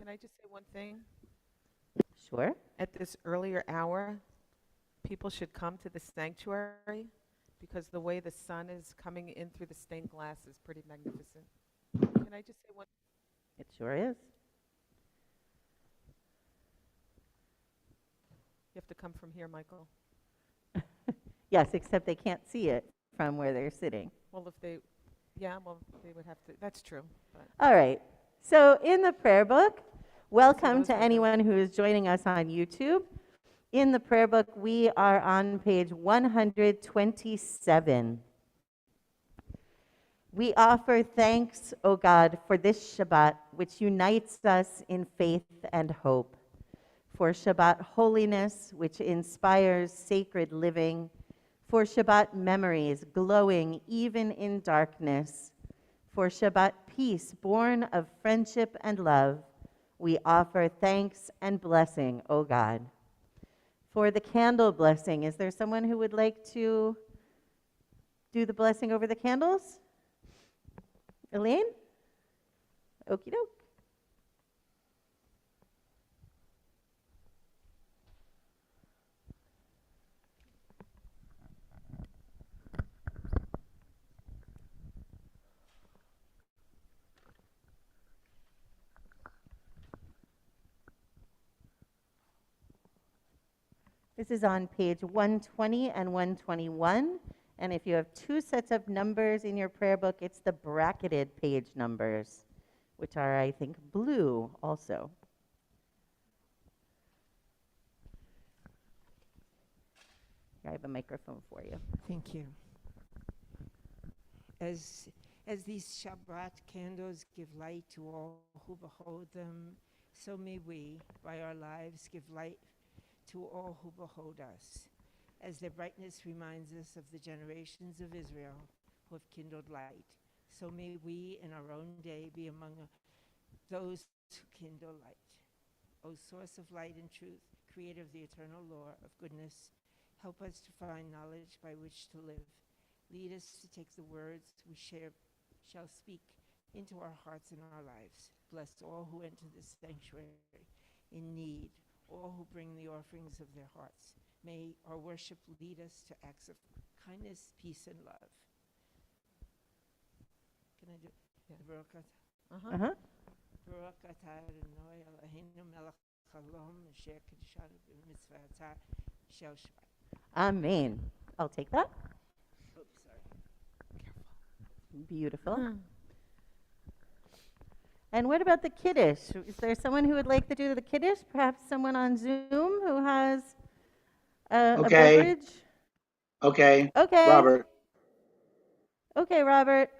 Can I just say one thing? Sure. At this earlier hour, people should come to the sanctuary because the way the sun is coming in through the stained glass is pretty magnificent. Can I just say one? It sure is. You have to come from here, Michael. Yes, except they can't see it from where they're sitting. Well, if they, yeah, well, they would have to. That's true. But All right. So in the prayer book, welcome those to will go. anyone who is joining us on YouTube. In the prayer book, we are on page 127. We offer thanks, O God, for this Shabbat, which unites us in faith and hope, for Shabbat holiness, which inspires sacred living, for Shabbat memories glowing even in darkness, for Shabbat peace born of friendship and love. We offer thanks and blessing, O God. For the candle blessing, is there someone who would like to do the blessing over the candles? Elaine? Okie doke. This is on page 120 and 121. And if you have two sets of numbers in your prayer book, it's the bracketed page numbers, which are, I think, blue also. I have a microphone for you. Thank you. As these Shabbat candles give light to all who behold them, so may we, by our lives, give light to all who behold us, as their brightness reminds us of the generations of Israel who have kindled light. So may we in our own day be among those who kindle light. O source of light and truth, creator of the eternal law of goodness, help us to find knowledge by which to live. Lead us to take the words we shall speak into our hearts and our lives. Bless all who enter this sanctuary in need, all who bring the offerings of their hearts. May our worship lead us to acts of kindness, peace, and love. Can I do Baruch Uh-huh. Baruch atah Adonai Eloheinu melech haolam asher kiddushanu b'mitzvotah shel Shabbat. Amen. I'll take that. Oops, sorry. Beautiful. And what about the Kiddush? Is there someone who would like to do the Kiddush? Perhaps someone on Zoom who has a beverage? Okay. Okay. Robert. Okay, Robert.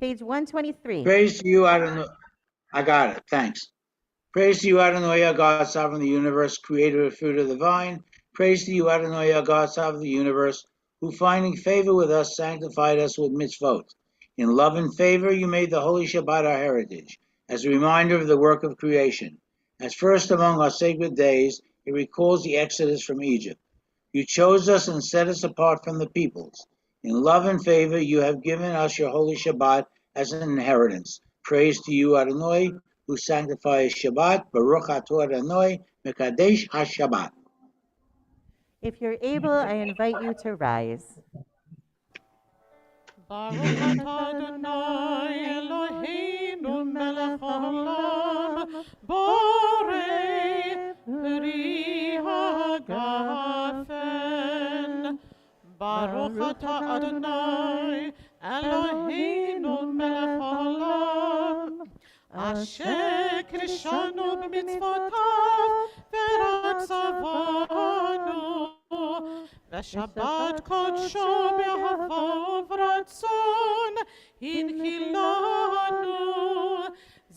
Page 123. Praise to you, Adonai. I got it. Thanks. Praise to you, Adonai, God, sovereign of the universe, creator of the fruit of the vine. Praise to you, Adonai, God, sovereign of the universe, who finding favor with us, sanctified us with mitzvot. In love and favor, you made the holy Shabbat our heritage, as a reminder of the work of creation. As first among our sacred days, it recalls the exodus from Egypt. You chose us and set us apart from the peoples. In love and favor, you have given us your holy Shabbat as an inheritance. Praise to you, Adonai, who sanctifies Shabbat. Baruch atah Adonai, Mekadesh HaShabbat. If you're able, I invite you to rise. Baruch atah Adonai Eloheinu melech haolam borei peri hagafen. Baruch atah Adonai Eloheinu melech haolam asher kiddushanu b'mitzvotav v'ratzavanu v'shabbat kodsho b'ahava v'ratzon hinkilanu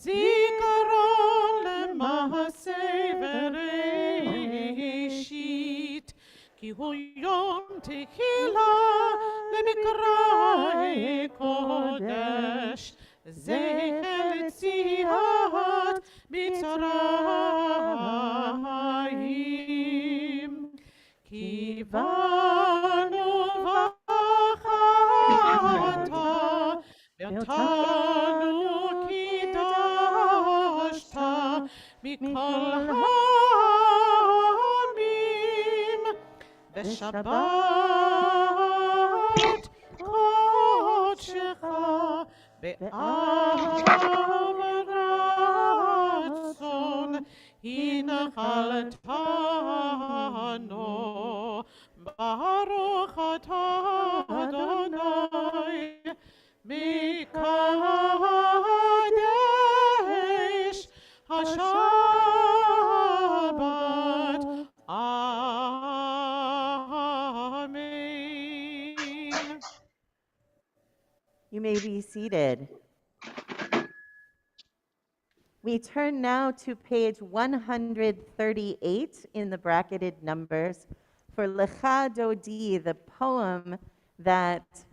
zikaron lema'aseh v'reishit ki hu yom tehillah למקראי קודש, זכר לציאת מצרים. כי באנו בחרת, ואותנו קידשת, מכל העמים, בשבת קודשך, באהבה ורצון, הנחלתנו, ברוך אתה אדוני, מקדש השבת. Amen. You may be seated. We turn now to page 138 in the bracketed numbers for Lecha Dodi, the poem that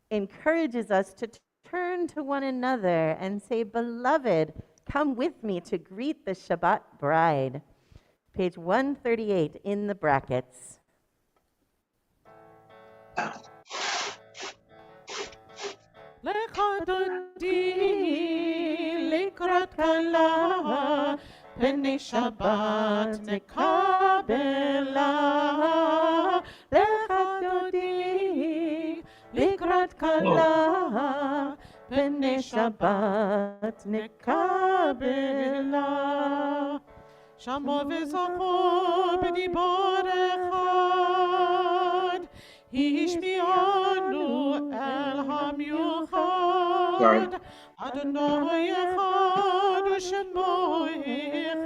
encourages us to turn to one another and say, "Beloved, come with me to greet the Shabbat bride." Page 138 in the brackets. לך דודי לקראת כלה, פני שבת נקבלה. לך דודי לקראת כלה, פני שבת נקבלה. שמעו וזכו בדיבור אחד, השמיענו אל המיוחד. אדוני אחד ושמו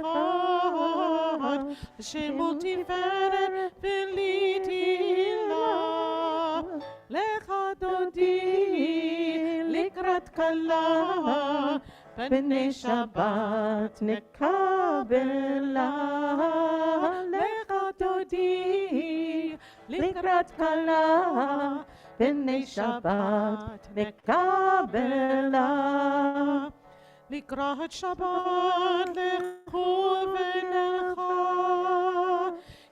אחד, שמו תפארת בלי תהילה. לך דודי לקראת כלה, פני שבת נקבלה. לך דודי לקראת כלה, פני שבת נקבלה. לקראת שבת לכו ונלכה,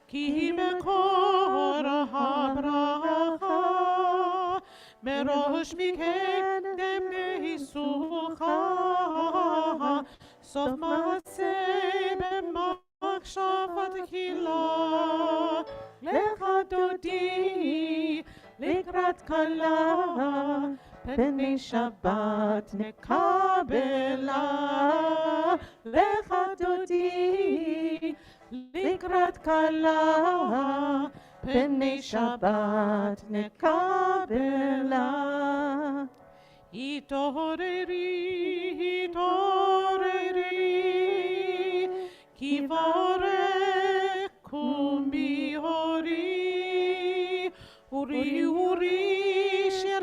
כי היא מקור הברכה. מראש מקדם ניסוחה, סוף מעשה במחשבה תחילה. לך דודי לקראת כלה, פני שבת נקבלה. לך דודי לקראת כלה, פני שבת נקבלה. התעוררי, התעוררי, כי ברך קומי אורי. אורי, אורי, שיר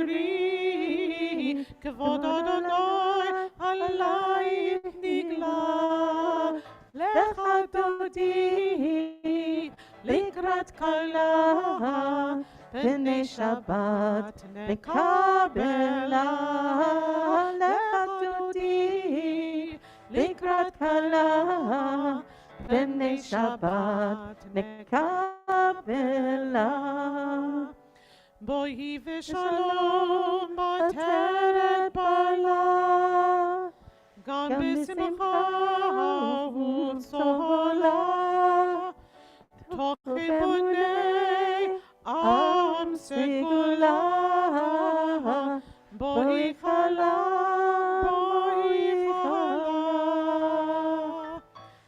דברי, כבוד אדוני עלייך נגלה. לך דודי לקראת כלה, פני שבת נקבלה. לך דודי לקראת כלה, פני שבת נקבלה. בואי ושלום בטרת בעלה, גם בשמחה ובצהלה. תוך חיבוני עם סגולה, בואי חלה, בואי חלה.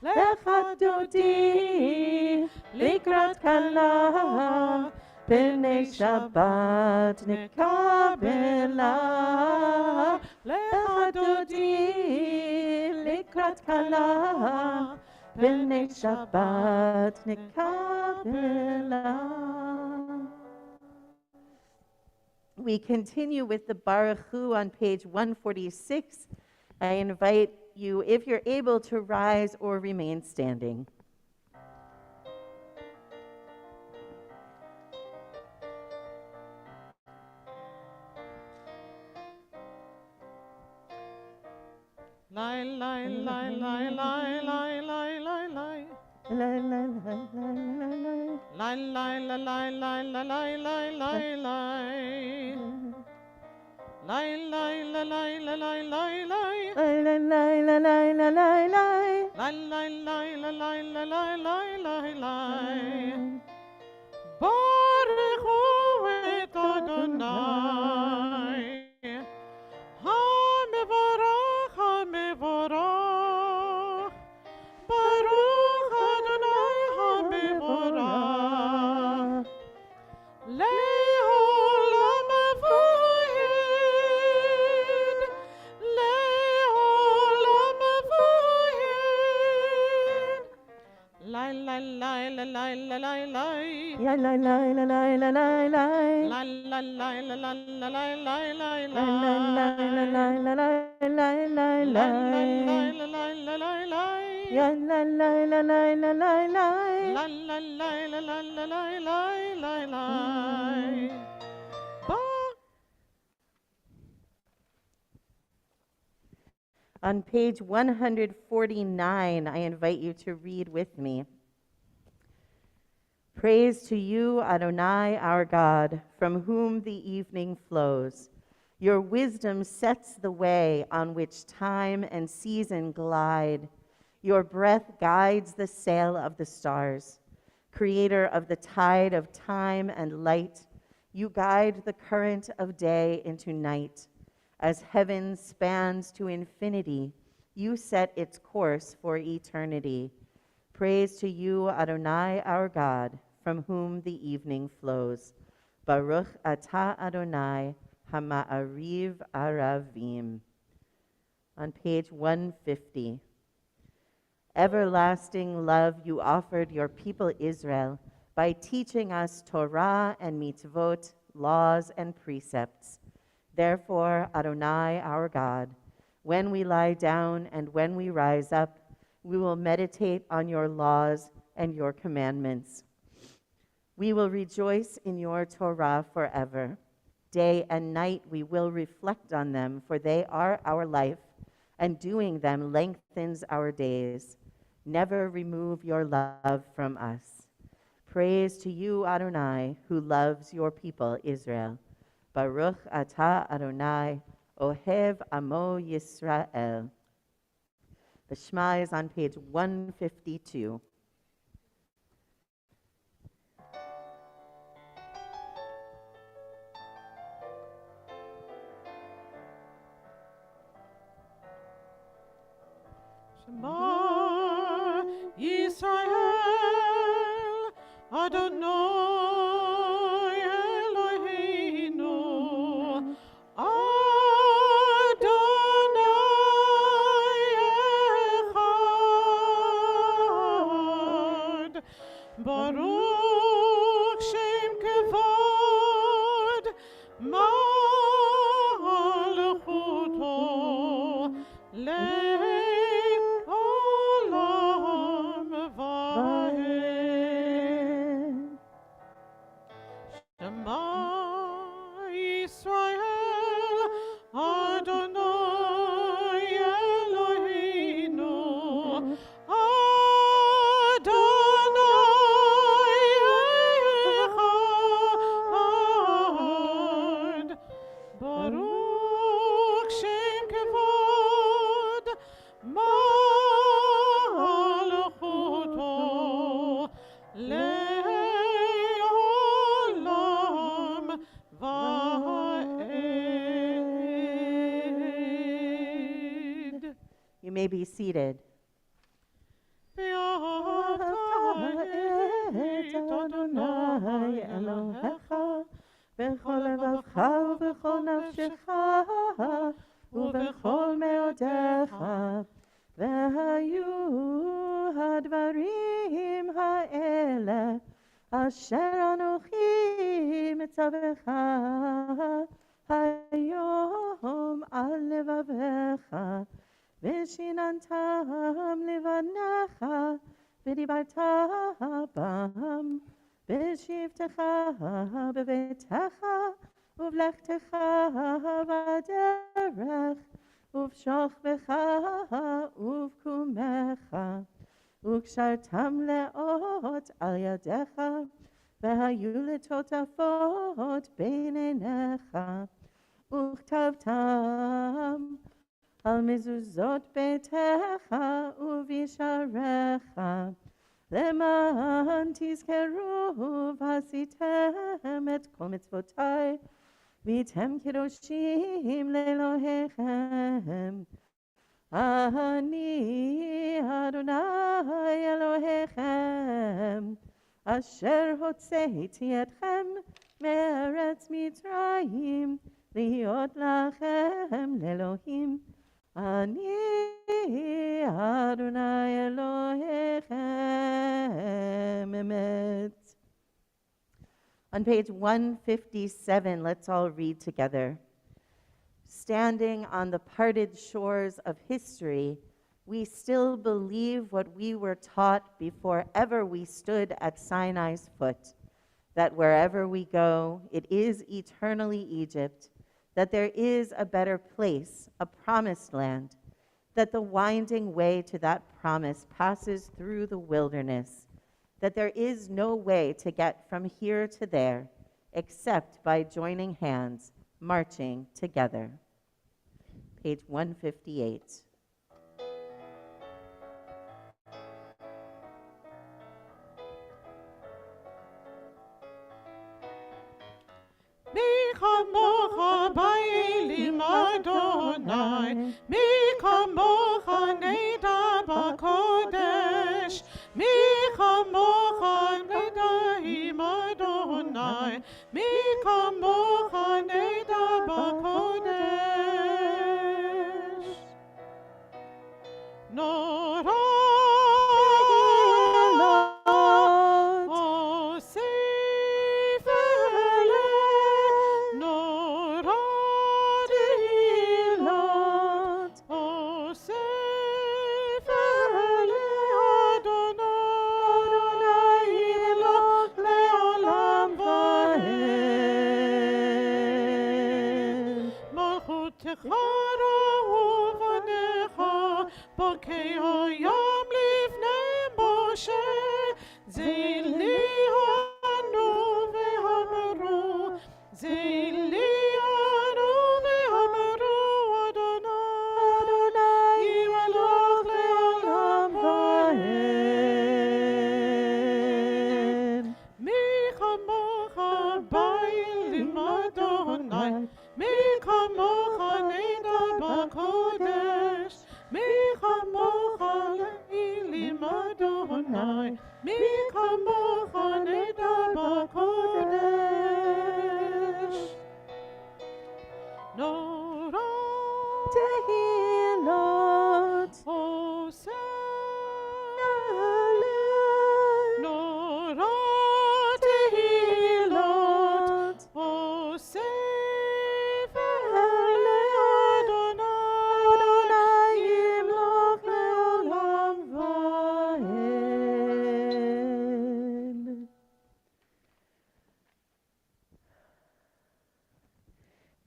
לך דודי לקראת כלה, פני שבת נקבלה. לך דודי לקראת כלה, פני שבת נקבלה. We continue with the Baruch Hu on page 146. I invite you, if you're able, to rise or remain standing. Lai, lai, lai, lai, lai, lai, lai, lai, lai. La, la, la, la, la, la. Lai, lai, la, lai, lai, la, lai, lai, lai, lai. Lai, lai, la, lai, la, lai, lai, lai. Lai, lai, lai, la, lai, la, lai, lai. Lai, lai, lai, la, lai, la, lai, lai, lai, lai. Baruch hu et Adonai. HaMevorach, HaMevorach. Baruch Adonai HaMevorach. Le'olam avoid. Le'olam avoid. Lai, lai, lai, la, lai, la, lai, lai. Ya, lai, lai, la, lai, la, lai, lai. Lai, lai, lai, la, la, la, lai, lai, lai, Lai, lai, lai, la, lai, la, lai, lai, lai, lai. la, lai, la, lai, lai. Ya, lai, lai, la, lai, la, lai, lai. La, la, lai, la, la, la, lai, lai, lai, lai. Ba- On page 149, I invite you to read with me. Praise to you, Adonai, our God, from whom the evening flows. Your wisdom sets the way on which time and season glide. Your breath guides the sail of the stars. Creator of the tide of time and light, you guide the current of day into night. As heaven spans to infinity, you set its course for eternity. Praise to you, Adonai, our God, from whom the evening flows. Baruch atah Adonai, hama'ariv aravim. On page 150. Everlasting love you offered your people Israel by teaching us Torah and mitzvot, laws and precepts. Therefore, Adonai, our God, when we lie down and when we rise up, we will meditate on your laws and your commandments. We will rejoice in your Torah forever. Day and night we will reflect on them, for they are our life, and doing them lengthens our days. Never remove your love from us. Praise to you, Adonai, who loves your people, Israel. Baruch atah Adonai, ohev amo Yisrael. The Shema is on page 152. Shema Yisrael, Adonai Eloheinu, Adonai Echad, Baruch Shem Kevod, Malchuto, Le'olam Vaed. Shema Yisrael, Adonai Eloheinu, Adonai Echad, Baruch Shem Kevod, Malchuto, Le'olam Vaed. You may be seated. Adonai Elohecha, b'chol levavcha ובכל נפשך ובכל מאודיך, והיו הדברים האלה אשר אנוכי מצווך היום על לבביך, ושיננתם לבניך ודיברת בם בשבתך בביתך ובלכתך בדרך ובשוכבך ובקומך, וקשרתם לאות על ידיך, והיו לטוטפות בין עיניך, וכתבתם על מזוזות ביתך ובשעריך, למען תזכרו ועשיתם את כל מצוותי, והייתם קדושים לאלוהיכם. אני אדוני אלוהיכם, אשר הוצאתי אתכם מארץ מצרים, להיות לכם לאלוהים. אני אדוני אלוהיכם אמת. On page 157, let's all read together. Standing on the parted shores of history, we still believe what we were taught before ever we stood at Sinai's foot, that wherever we go, it is eternally Egypt, that there is a better place, a promised land, that the winding way to that promise passes through the wilderness, that there is no way to get from here to there except by joining hands, marching together. Page 158. מי כמוך באלים אדוני, מי כמוך נדע בקודש, מי כמוך נדעים אדוני, מי כמוך נדע בקודש. נורא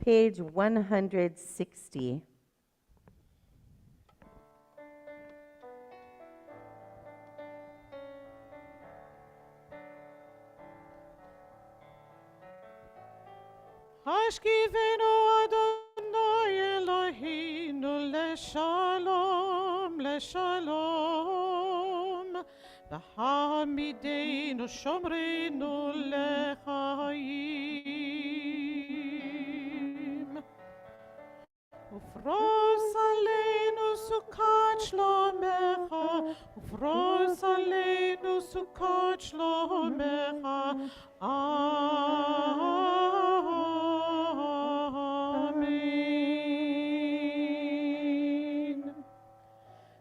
Page 160. השכיבנו אדוני אלוהינו לשלום, לשלום, והעמידנו שומרנו לחיים. ופרוס עלינו סוכת שלומך, ופרוס עלינו סוכת שלומך, Amen.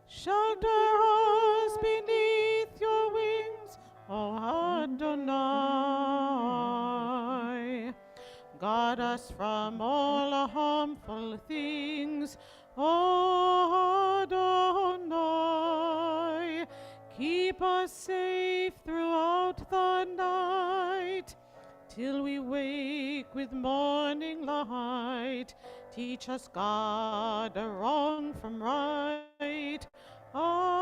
Shelter us beneath your wings, O Adonai. Guard us from all harmful things, O Adonai. Keep us safe throughout the night, till we wake with morning light. Teach us, God, the wrong from right. Amen.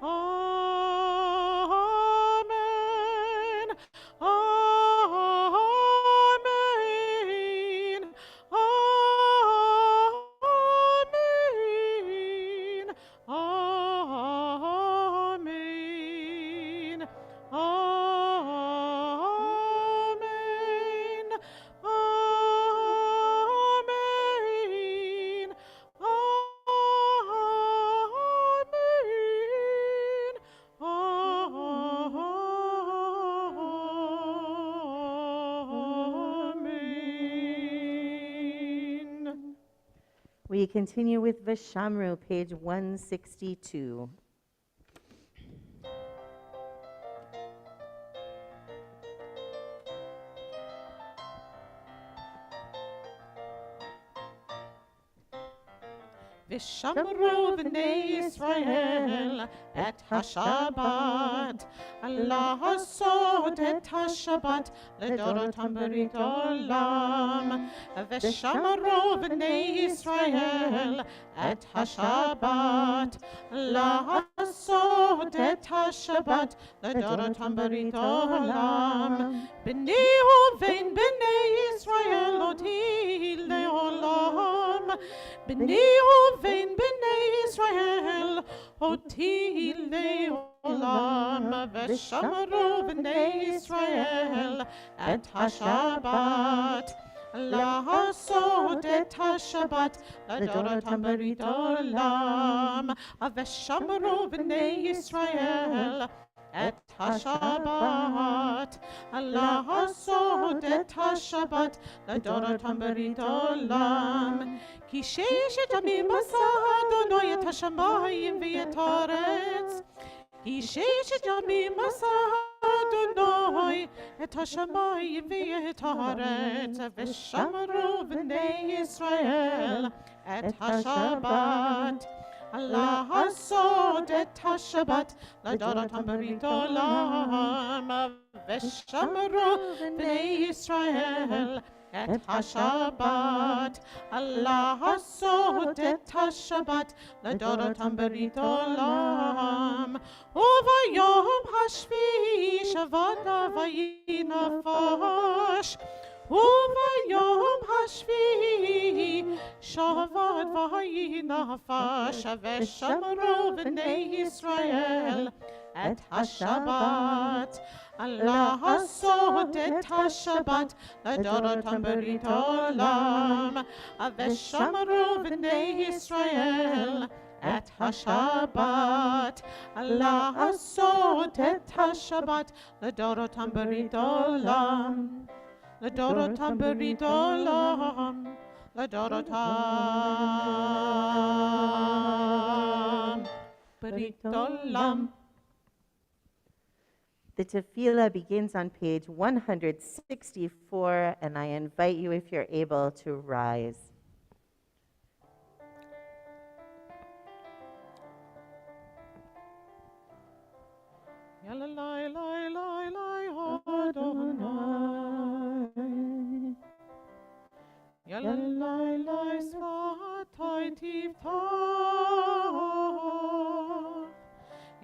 Amen. Amen. We continue with Vishamru, page 162. Vishamru b'nei Yisrael et HaShabbat, Allah asod et HaShabbat, ledorotam berit olam. Vishamru b'nei Yisrael et HaShabbat, Allah asod et HaShabbat, ledorotam berit olam. B'nei uvein b'nei Yisrael oti leolam. B'nei uvein b'nei Israel, oti leolam, v'shamru b'nei Israel et HaShabbat. La'asod et HaShabbat, ladorotam berit olam, v'shamru b'nei Israel et HaShabbat. La'asod et HaShabbat, ladorotam berit olam. כי ששת ימים עשה אדוני את השמיים ואת הארץ. כי ששת ימים עשה אדוני את השמיים ואת הארץ. ושמרו בני ישראל את השבת. לעשות את השבת לדורותם ברית עולם. ושמרו בני ישראל את השבת, לעשות את השבת לדורותם ברית עולם. וביום השביעי שבת ויהי נפש. וביום השביעי שבת ויהי נפש. ושמרו בני ישראל את השבת. לעשות את השבת לדורותם ברית עולם. ושמרו בני ישראל את השבת. לעשות את השבת לדורותם ברית עולם. לדורותם ברית עולם. לדורותם ברית עולם. The tefillah begins on page 164, and I invite you, if you're able, to rise. Yalalai lai lai lai Adonai. Yalalai lai svatai tiftach.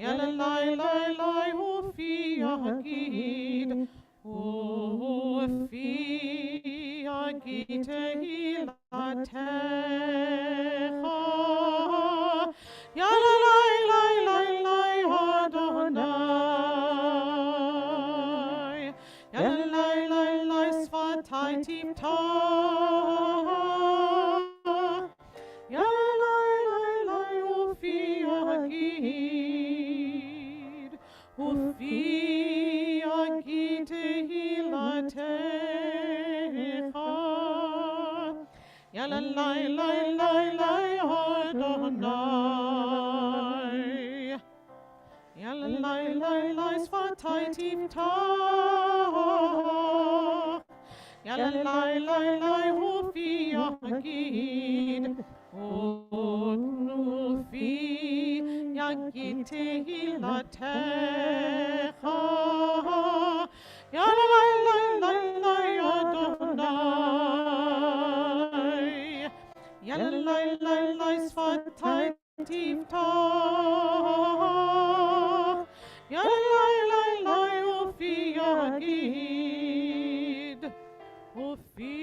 Yalalai lai lai ufi yagid. Ufi yagid tehilatecha. Yalalai lai lai lai Adonai. Yalalai lai lai svatai tiftach. Yalalai lai lai ufi yagid. Ufi yagid tehilatecha. Yalalai lai lai lai Adonai. Yalalai lai lai svatai tiftach. Yalalai lai lai ufi yagid. Ufi yagid tehilatecha. Yalalai lai lai lai Adonai. Yalalai lai lai svatai tiftach. Yalalai lai lai ufi yagid. Ufi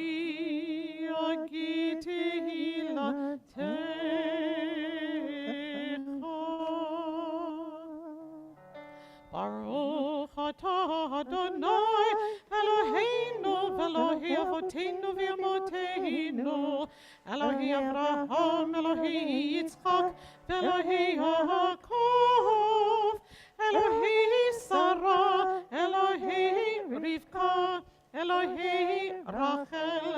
yagid tehilatecha. Baruch atah Adonai Eloheinu v'Elohe Avotenu v'Emoteinu, Elohe Avraham, Elohe Yitzchak, v'Elohe Yaakov, Elohe Sarah, Elohe Rivka, Elohe Rachel,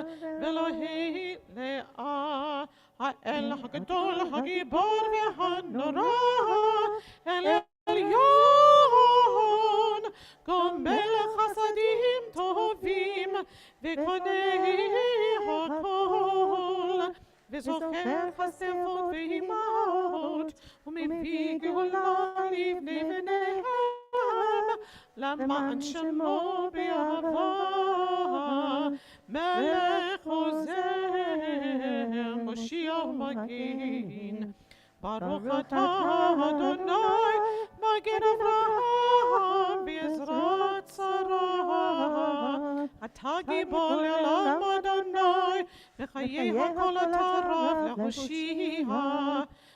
v'Elohe Leah, האל הגדול, הגיבור והנורא, אל עליון, גומל חסדים טובים, וקונה הכל, וזוכר חסרות ואימהות, ומביא גאולה לבני בניהם, למען שמו באהבה, מלך עוזר, מושיע ומגן. ברוך אתה אדוני, מגן אברהם בעזרת שרה. אתה גיבור לעולם אדוני, בחיי הכל אתה רב להושיע.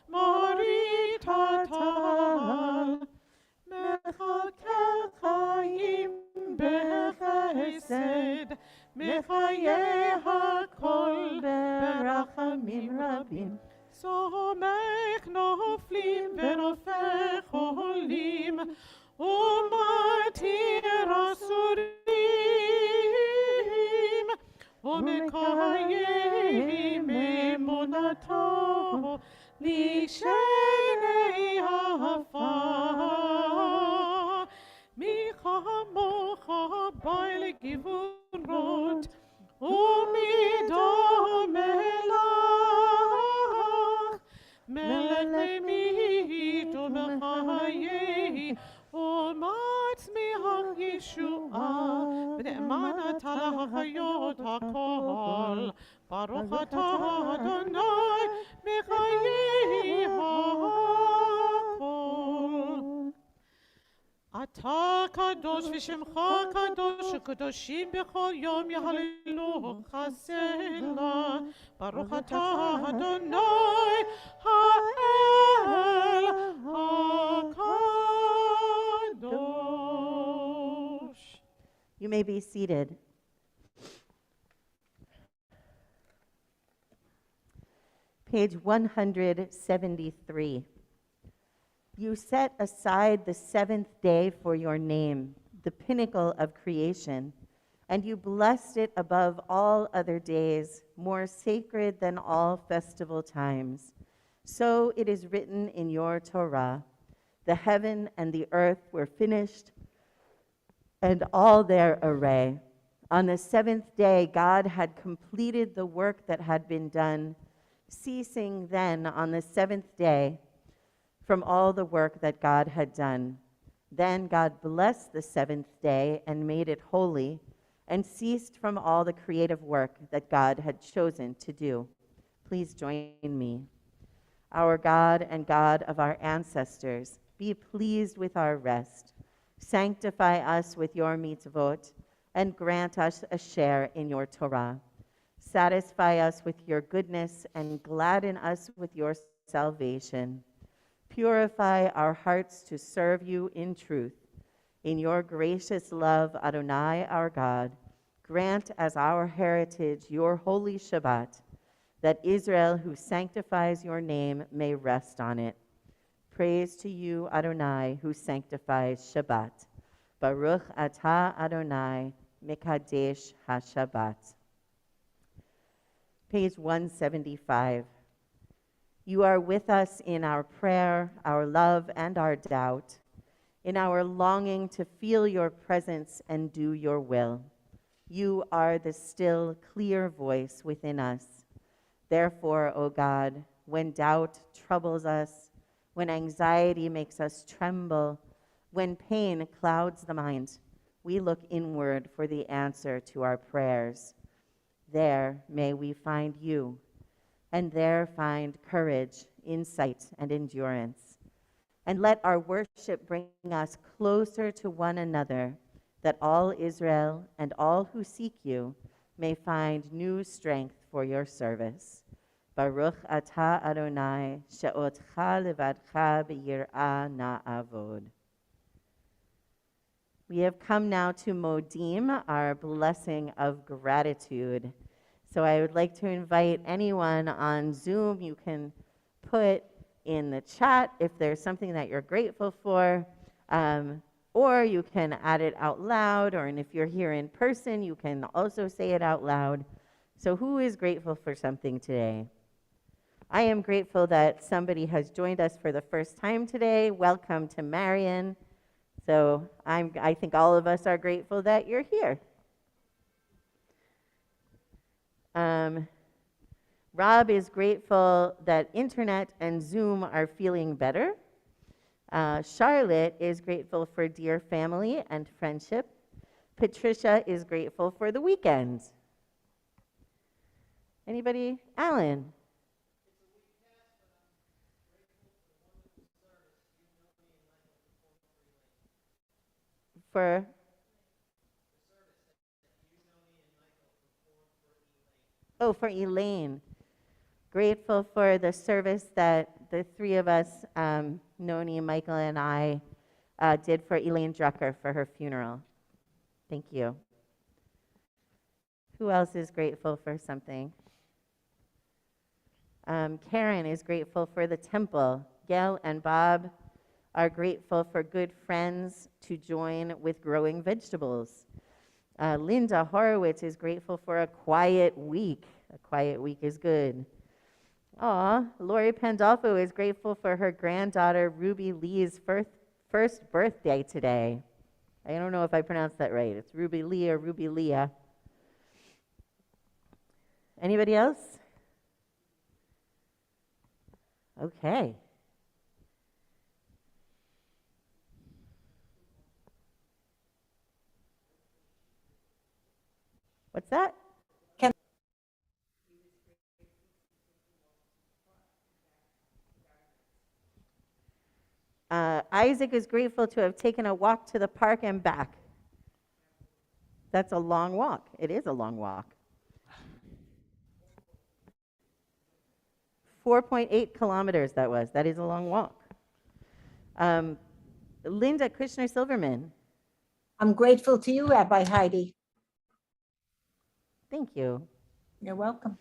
מוריד הטל, מחכה חיים בחסד, מחיי הכל ברחמים רבים. סומך נופלים ורופא חולים, ומתיר אסורים, ומקיים אמונתו לשני עפר. מי כמוך בא לגבורות, ומי דומה לך, מלך למיתו בחיי, ומצמיח ישועה, ונאמן אתה להחיות הכל. ברוך אתה אדוני בחיי הכל. אתה קדוש ושמך קדוש, וקדושים בכל יום יהללוך סלה. ברוך אתה אדוני האל הקדוש. You may be seated. Page 173. You set aside the seventh day for your name, the pinnacle of creation, and you blessed it above all other days, more sacred than all festival times. So it is written in your Torah, the heaven and the earth were finished, and all their array. On the seventh day, God had completed the work that had been done, ceasing then on the seventh day from all the work that God had done. Then God blessed the seventh day and made it holy, and ceased from all the creative work that God had chosen to do. Please join me. Our God and God of our ancestors, be pleased with our rest. Sanctify us with your mitzvot, and grant us a share in your Torah. Satisfy us with your goodness, and gladden us with your salvation. Purify our hearts to serve you in truth. In your gracious love, Adonai, our God, grant as our heritage your holy Shabbat, that Israel, who sanctifies your name, may rest on it. Praise to you, Adonai, who sanctifies Shabbat. Baruch atah Adonai, Mekadesh HaShabbat. Page 175. You are with us in our prayer, our love, and our doubt, in our longing to feel your presence and do your will. You are the still, clear voice within us. Therefore, O God, when doubt troubles us, when anxiety makes us tremble, when pain clouds the mind, we look inward for the answer to our prayers. There may we find you, and there find courage, insight, and endurance. And let our worship bring us closer to one another, that all Israel and all who seek you may find new strength for your service. Baruch atah Adonai, she'otcha levadcha b'yir'ah na'avod. We have come now to Modim, our blessing of gratitude. So I would like to invite anyone on Zoom, you can put in the chat if there's something that you're grateful for, or you can add it out loud, and if you're here in person, you can also say it out loud. So who is grateful for something today? I am grateful that somebody has joined us for the first time today. Welcome to Marion. So I think all of us are grateful that you're here. Rob is grateful that internet and Zoom are feeling better. Charlotte is grateful for dear family and friendship. Patricia is grateful for the weekend. Anybody? Alan? For for Elaine. Grateful for the service that the three of us, Noni, Michael, and I, did for Elaine Drucker for her funeral. Thank you. Who else is grateful for something? Karen is grateful for the temple. Gail and Bob are grateful for good friends to join with growing vegetables. Linda Horowitz is grateful for a quiet week. A quiet week is good. Lori Pandolfo is grateful for her granddaughter Ruby Lee's first birthday today. I don't know if I pronounced that right. It's Ruby Lee or Ruby Leah. Anybody else? Okay. What's that? Isaac is grateful to have taken a walk to the park and back. That's a long walk. It is a long walk. 4.8 kilometers that was. That is a long walk. Linda Kushner Silverman. I'm grateful to you, Rabbi Heidi. Thank you. You're welcome.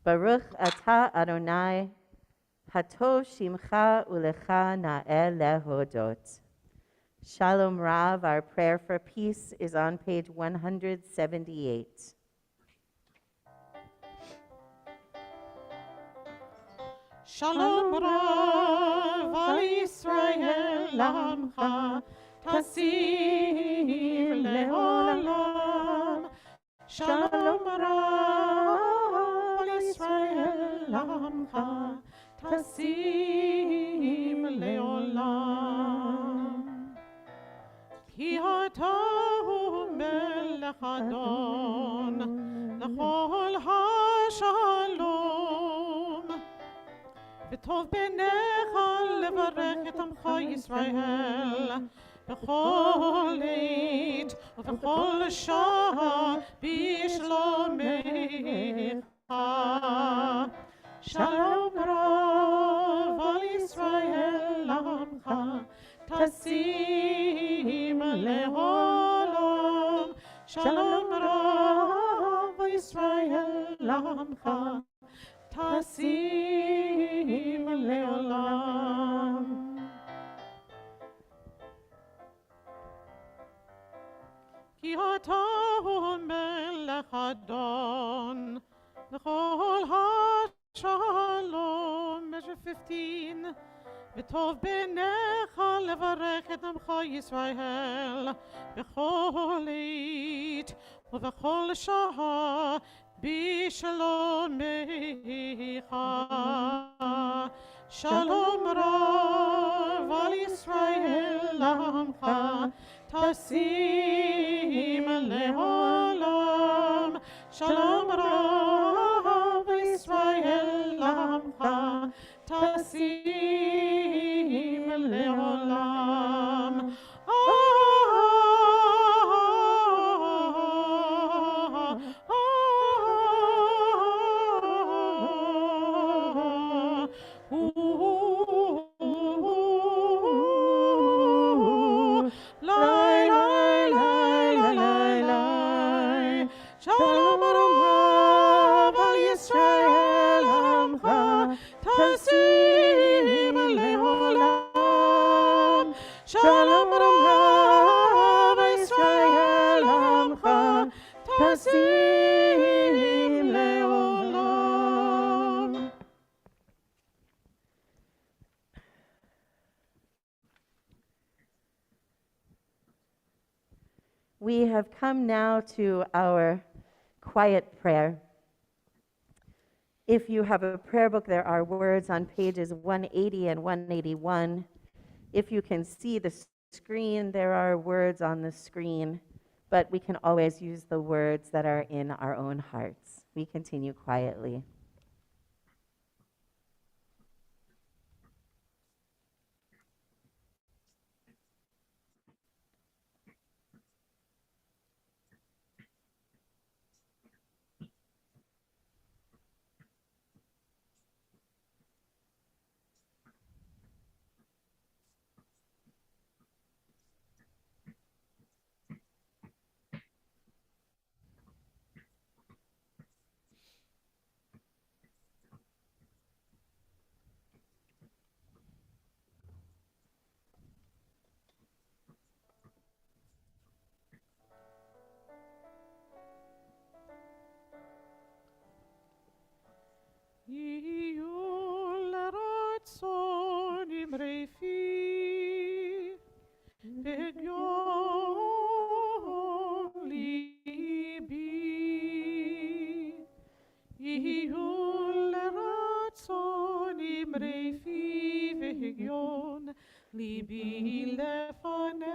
Baruch atah Adonai, hatov shimcha ulecha na'el lehodot. Shalom Rav, our prayer for peace is on page 178. Shalom Rav al Yisrael Lamcha Tasim Leolam. Shalom Rav al Yisrael Lamcha Tasim Leolam. Ki atahu melech Adon L'chol HaShalom. וטוב בעיניך לברך את עמך ישראל בכל עת ובכל שעה בשלומך. שלום רב על ישראל עמך תשים לעולם. שלום רב על ישראל עמך Tasim leolam. Ki atahu melech Adon l'chol HaShalom. Measure 15. וטוב בעיניך לברך את עמך ישראל בכל עת ובכל שעה בשלומך. שלום רב על ישראל עמך תשים לעולם. שלום רב על ישראל עמך תשים לעולם. Shalom Rav Israel Amcha pasim leolam. We have come now to our quiet prayer. If you have a prayer book, there are words on pages 180 and 181. If you can see the screen, there are words on the screen, but we can always use the words that are in our own hearts. We continue quietly. Yul ratzon imrei fi, v'gyon libi. Yul ratzon imrei fi, v'gyon libi lefanecha.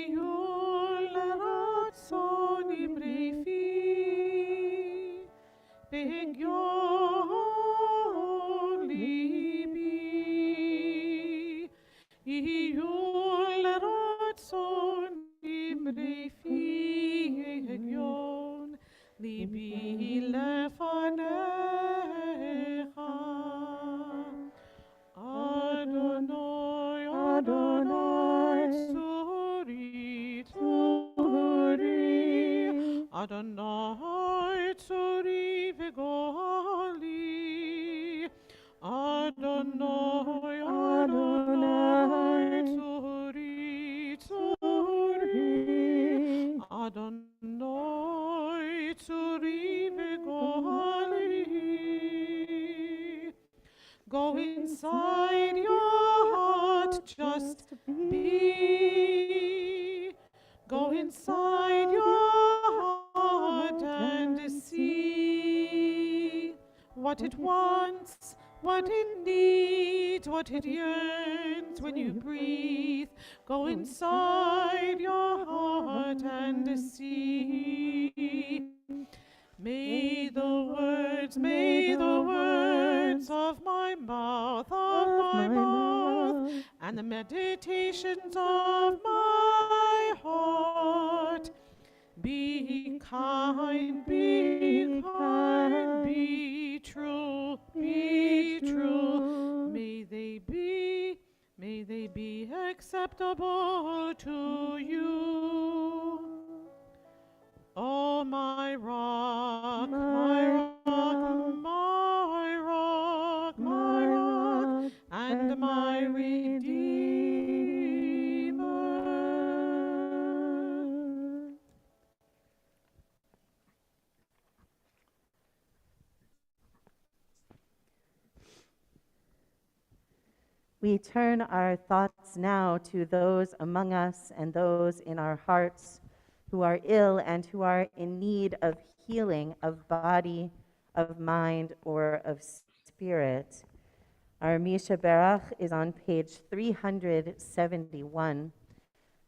Yul ratzon imrei fi, v'gyon libi. Yul ratzon imrei fi, v'gyon libi lefanecha. Adonai, Adonai, tzuri, tzuri. Adonai, tzuri v'gali. Adonai, Adonai, tzuri, tzuri. Adonai, tzuri v'gali. Go inside your heart, just be. Go inside your heart and see what it wants, what it needs, what it yearns when you breathe. Go inside your heart and see. May the words of my mouth, and the meditations of my heart be kind, be kind, be true, be true. May they be acceptable to you. Oh, my rock, my rock, my rock, my rock, and my Redeemer. We turn our thoughts now to those among us and those in our hearts who are ill and who are in need of healing of body, of mind, or of spirit. Our Misha Berach is on page 371.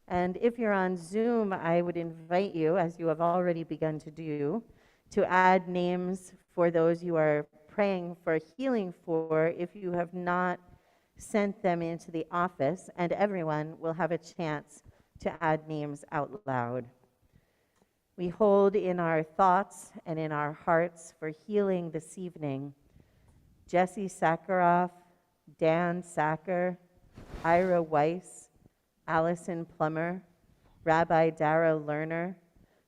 And if you're on Zoom, I would invite you, as you have already begun to do, to add names for those you are praying for healing for if you have not sent them into the office, and everyone will have a chance to add names out loud. We hold in our thoughts and in our hearts for healing this evening Jesse Sakharoff, Dan Sacker, Ira Weiss, Allison Plummer, Rabbi Dara Lerner,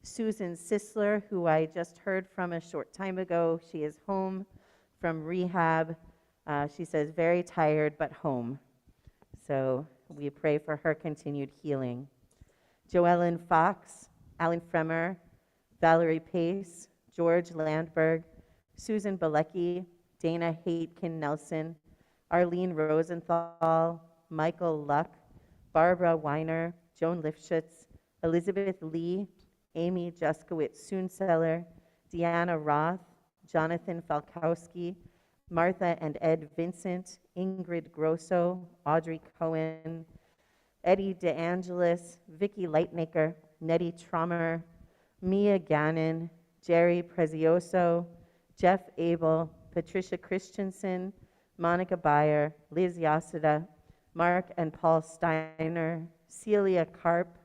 Susan Sisler, who I just heard from a short time ago. She is home from rehab. She says very tired, but home. So We pray for her continued healing. Joellen Fox, Alan Fremer, Valerie Pace, George Landberg, Susan Balecki, Dana Haitkin Nelson, Arlene Rosenthal, Michael Luck, Barbara Weiner, Joan Lifshitz, Elizabeth Lee, Amy Juskowitz Soonseller, Deanna Roth, Jonathan Falkowski, Martha and Ed Vincent, Ingrid Grosso, Audrey Cohen, Eddie DeAngelis, Vicky Lightmaker, Nettie Trommer, Mia Gannon, Jerry Prezioso, Jeff Abel, Patricia Christensen, Monica Bayer, Liz Yasuda, Mark and Paul Steiner, Celia Karp,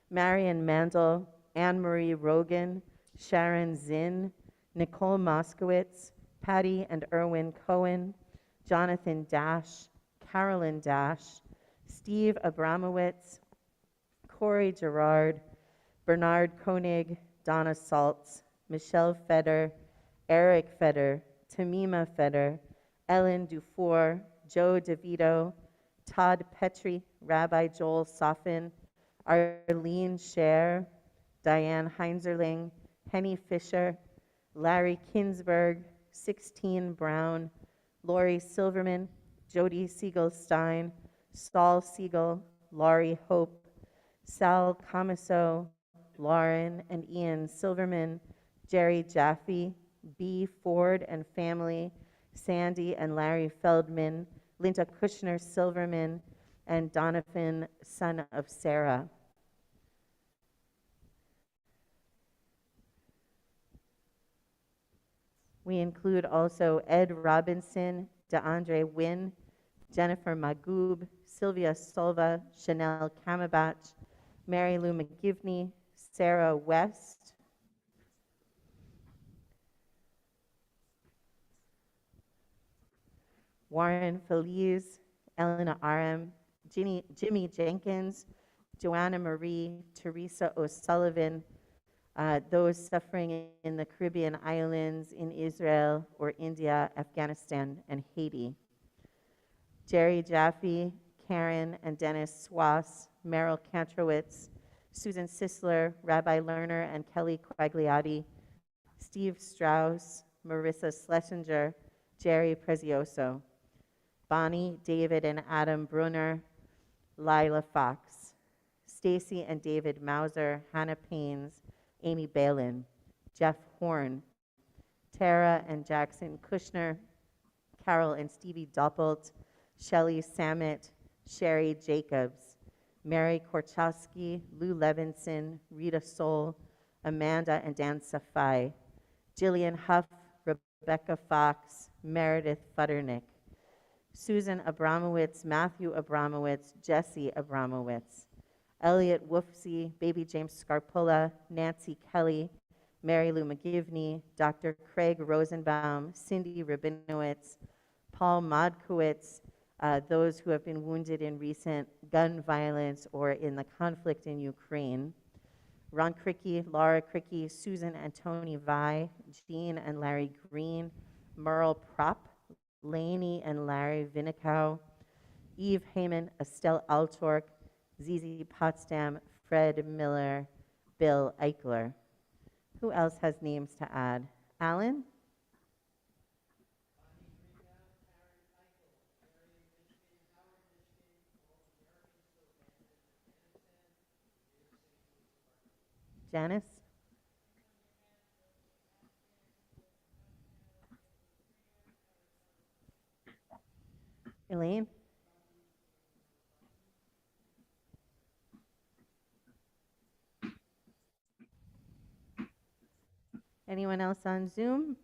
Marion Mandel, Anne-Marie Rogan, Sharon Zinn, Nicole Moskowitz, Patty and Erwin Cohen, Jonathan Dash, Carolyn Dash, Steve Abramowitz, Corey Gerard, Bernard Koenig, Donna Saltz, Michelle Feder, Eric Feder, Tamima Feder, Ellen Dufour, Joe DeVito, Todd Petrie, Rabbi Joel Soffin, Arlene Scher, Diane Heinzerling, Henny Fisher, Larry Kinsberg, 16 Brown, Lori Silverman, Jody Siegelstein, Saul Siegel, Laurie Hope, Sal Camiso, Lauren and Ian Silverman, Jerry Jaffe, B. Ford and family, Sandy and Larry Feldman, Linda Kushner Silverman, and Donovan, son of Sarah. We include also Ed Robinson, DeAndre Wynn, Jennifer Magoob, Sylvia Silva, Chanel Kamabach, Mary Lou McGivney, Sarah West, Warren Feliz, Elena Aram, Jimmy Jenkins, Joanna Marie, Teresa O'Sullivan, those suffering in the Caribbean islands, in Israel or India, Afghanistan, and Haiti. Jerry Jaffe, Karen and Dennis Swass, Merrill Kantrowitz, Susan Sisler, Rabbi Lerner and Kelly Quagliati, Steve Strauss, Marissa Schlesinger, Jerry Prezioso, Bonnie, David and Adam Brunner, Lila Fox, Stacy and David Mauser, Hannah Paines, Amy Balin, Jeff Horn, Tara and Jackson Kushner, Carol and Stevie Doppelt, Shelley Samet, Sherry Jacobs, Mary Korchowski, Lou Levinson, Rita Soul, Amanda and Dan Safai, Jillian Huff, Rebecca Fox, Meredith Futternick, Susan Abramowitz, Matthew Abramowitz, Jesse Abramowitz, Elliot Woofsey, Baby James Scarpola, Nancy Kelly, Mary Lou McGivney, Dr. Craig Rosenbaum, Cindy Rabinowitz, Paul Modkowitz, those who have been wounded in recent gun violence or in the conflict in Ukraine, Ron Cricky, Laura Cricky, Susan and Tony Vi, Jean and Larry Green, Merle Prop, Laney and Larry Vinikow, Eve Heyman, Estelle Altork, Zizi Potsdam, Fred Miller, Bill Eichler. Who else has names to add? Alan? Janice? Elaine? Anyone else on Zoom?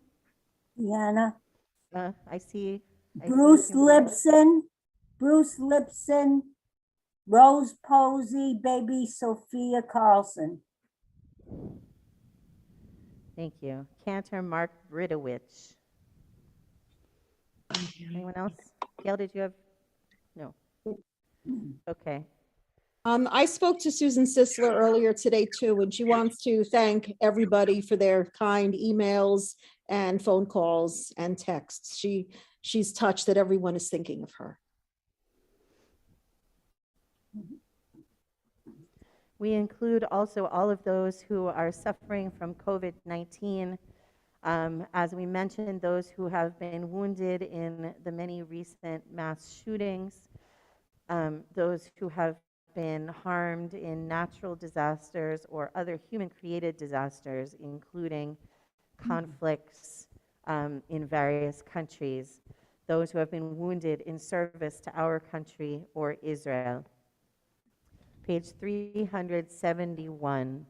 Deanna, I see. Bruce Kimberly. Lipson, Rose Posey, baby Sophia Carlson. Thank you. Cantor Mark Bridowich. Anyone else? Gail, did you have? No. Okay. I spoke to Susan Sisler earlier today too, and she wants to thank everybody for their kind emails and phone calls and texts. She's touched that everyone is thinking of her. We include also all of those who are suffering from COVID-19. As we mentioned, those who have been wounded in the many recent mass shootings, those who have been harmed in natural disasters or other human-created disasters, including conflicts in various countries, those who have been wounded in service to our country or Israel. Page 371.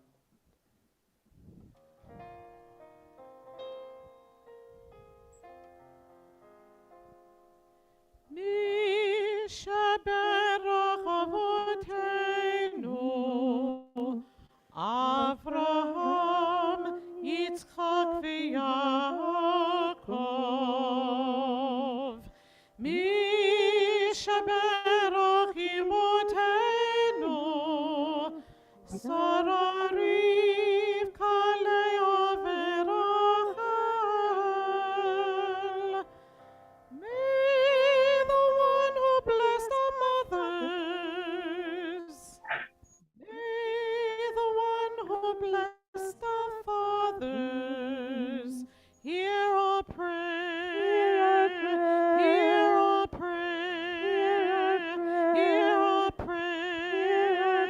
מי שבירך אבותינו, אברהם, יצחק ויעקב. מי שבירך אמותינו, שרה, רבקה, לאה ורחל. May the one who blessed our mothers, may the one who blessed our fathers, hear our prayer, hear our prayer, hear our prayer,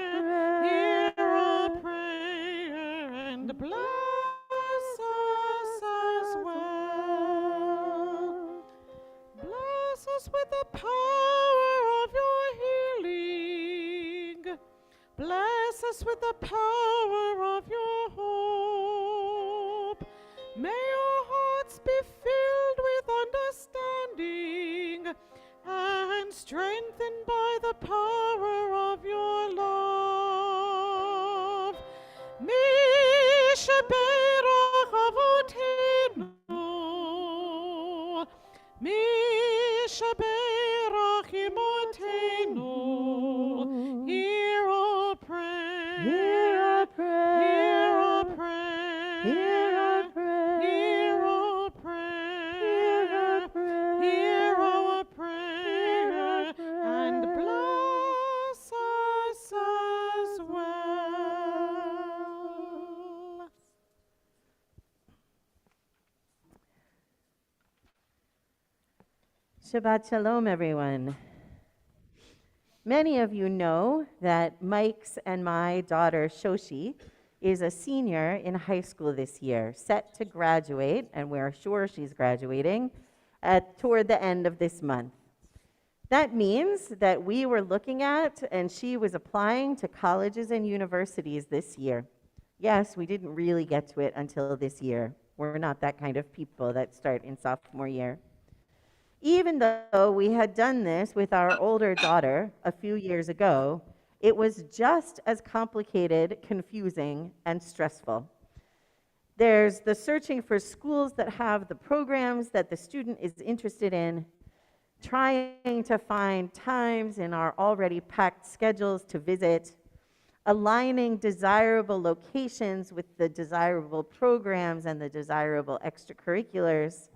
hear our prayer, and bless us as well. Bless us with the power of your healing. Bless us with the power of your hope. May our hearts be filled with understanding and strengthened by the power of your love. Mi sheberach avotenu, mi sheberach imotenu, hear our prayer, hear our prayer, hear our prayer, hear our prayer, hear our prayer, hear our prayer, and bless us as well. Shabbat Shalom, everyone. Many of you know that Mike's and my daughter, Shoshi, is a senior in high school this year, set to graduate, and we're sure she's graduating, toward the end of this month. That means that we were looking at, and she was applying to colleges and universities this year. Yes, we didn't really get to it until this year. We're not that kind of people that start in sophomore year. Even though we had done this with our older daughter a few years ago, it was just as complicated, confusing, and stressful. There's the searching for schools that have the programs that the student is interested in, trying to find times in our already packed schedules to visit, aligning desirable locations with the desirable programs and the desirable extracurriculars.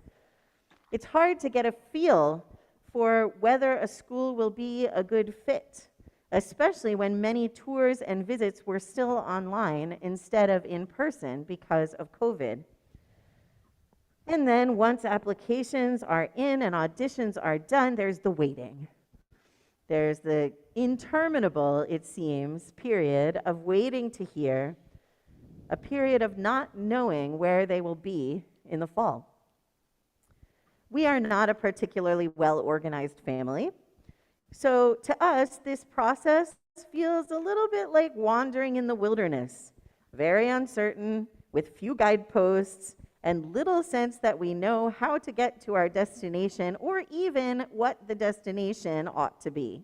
It's hard to get a feel for whether a school will be a good fit, especially when many tours and visits were still online instead of in person because of COVID. And then once applications are in and auditions are done, there's the waiting. There's the interminable, it seems, period of waiting to hear, a period of not knowing where they will be in the fall. We are not a particularly well-organized family, so to us, this process feels a little bit like wandering in the wilderness, very uncertain, with few guideposts, and little sense that we know how to get to our destination or even what the destination ought to be.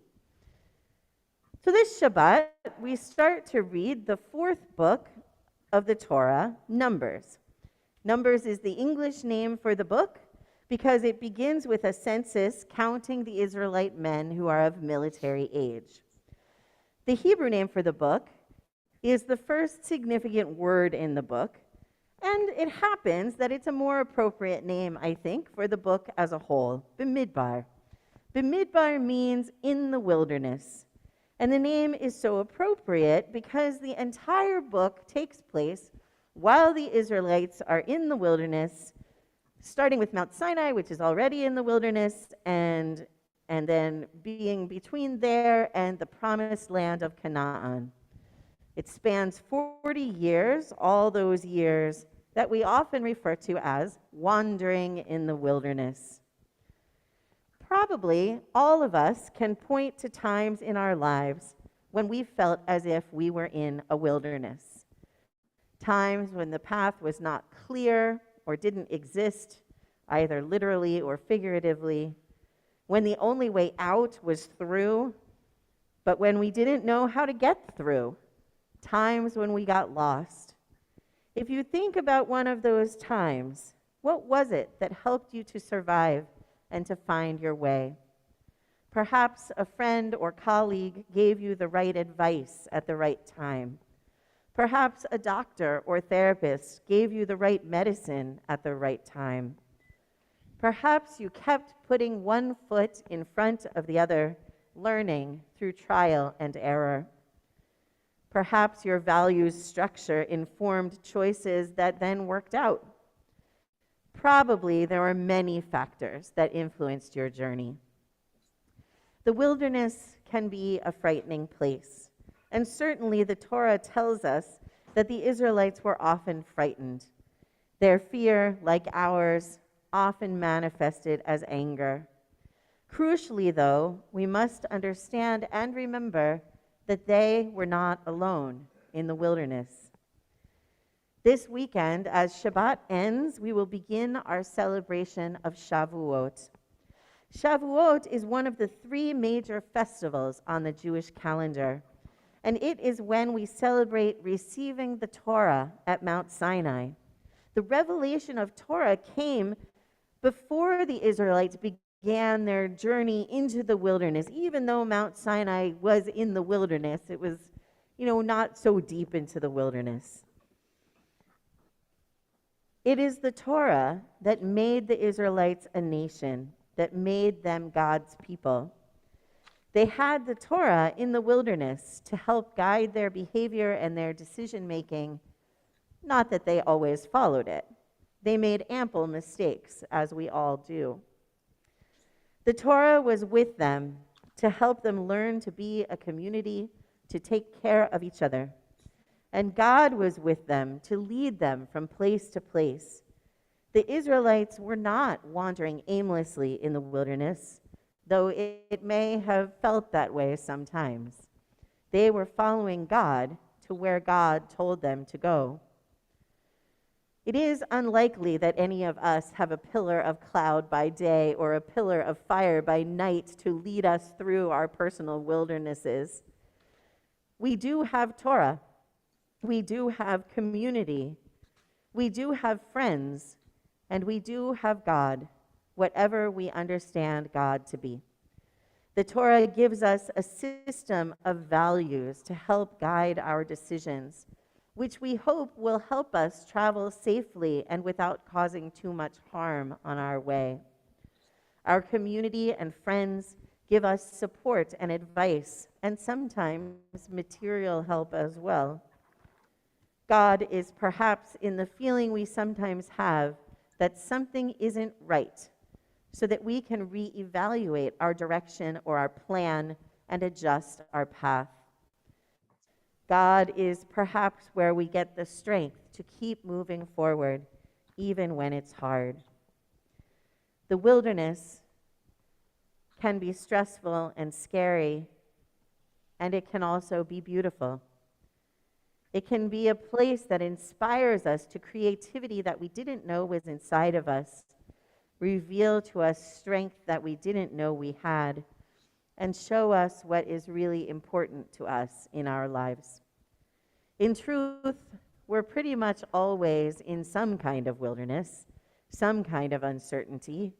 So this Shabbat, we start to read the fourth book of the Torah, Numbers. Numbers is the English name for the book because it begins with a census counting the Israelite men who are of military age. The Hebrew name for the book is the first significant word in the book, and it happens that it's a more appropriate name, I think, for the book as a whole, Bimidbar. Bimidbar means in the wilderness, And the name is so appropriate because the entire book takes place while the Israelites are in the wilderness, starting with Mount Sinai, which is already in the wilderness, and then being between there and the promised land of Canaan. It spans 40 years, all those years that we often refer to as wandering in the wilderness. Probably all of us can point to times in our lives when we felt as if we were in a wilderness. Times when the path was not clear or didn't exist, either literally or figuratively, when the only way out was through, but when we didn't know how to get through, times when we got lost. If you think about one of those times, what was it that helped you to survive and to find your way? Perhaps a friend or colleague gave you the right advice at the right time. Perhaps a doctor or therapist gave you the right medicine at the right time. Perhaps you kept putting one foot in front of the other, learning through trial and error. Perhaps your values structure informed choices that then worked out. Probably there were many factors that influenced your journey. The wilderness can be a frightening place, and certainly the Torah tells us that the Israelites were often frightened. Their fear, like ours, often manifested as anger. Crucially, though, we must understand and remember that they were not alone in the wilderness. This weekend, as Shabbat ends, we will begin our celebration of Shavuot. Shavuot is one of the 3 major festivals on the Jewish calendar, and it is when we celebrate receiving the Torah at Mount Sinai. The revelation of Torah came before the Israelites began their journey into the wilderness. Even though Mount Sinai was in the wilderness, it was, not so deep into the wilderness. It is the Torah that made the Israelites a nation, that made them God's people. They had the Torah in the wilderness to help guide their behavior and their decision making, not that they always followed it. They made ample mistakes, as we all do. The Torah was with them to help them learn to be a community, to take care of each other. And God was with them to lead them from place to place. The Israelites were not wandering aimlessly in the wilderness, though it may have felt that way sometimes. They were following God to where God told them to go. It is unlikely that any of us have a pillar of cloud by day or a pillar of fire by night to lead us through our personal wildernesses. We do have Torah. We do have community. We do have friends. And we do have God, whatever we understand God to be. The Torah gives us a system of values to help guide our decisions, which we hope will help us travel safely and without causing too much harm on our way. Our community and friends give us support and advice, and sometimes material help as well. God is perhaps in the feeling we sometimes have that something isn't right, so that we can reevaluate our direction or our plan and adjust our path. God is perhaps where we get the strength to keep moving forward, even when it's hard. The wilderness can be stressful and scary, and it can also be beautiful. It can be a place that inspires us to creativity that we didn't know was inside of us, reveal to us strength that we didn't know we had, and show us what is really important to us in our lives. In truth, we're pretty much always in some kind of wilderness, some kind of uncertainty,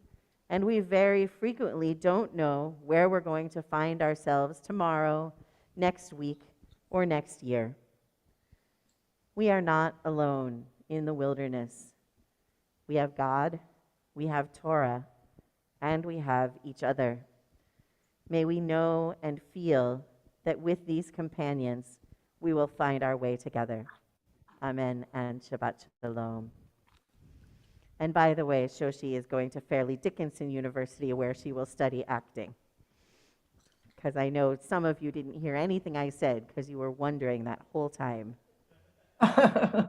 and we very frequently don't know where we're going to find ourselves tomorrow, next week, or next year. We are not alone in the wilderness. We have God, we have Torah, and we have each other. May we know and feel that with these companions, we will find our way together. Amen and Shabbat Shalom. And by the way, Shoshi is going to Fairleigh Dickinson University where she will study acting. Because I know some of you didn't hear anything I said because you were wondering that whole time. I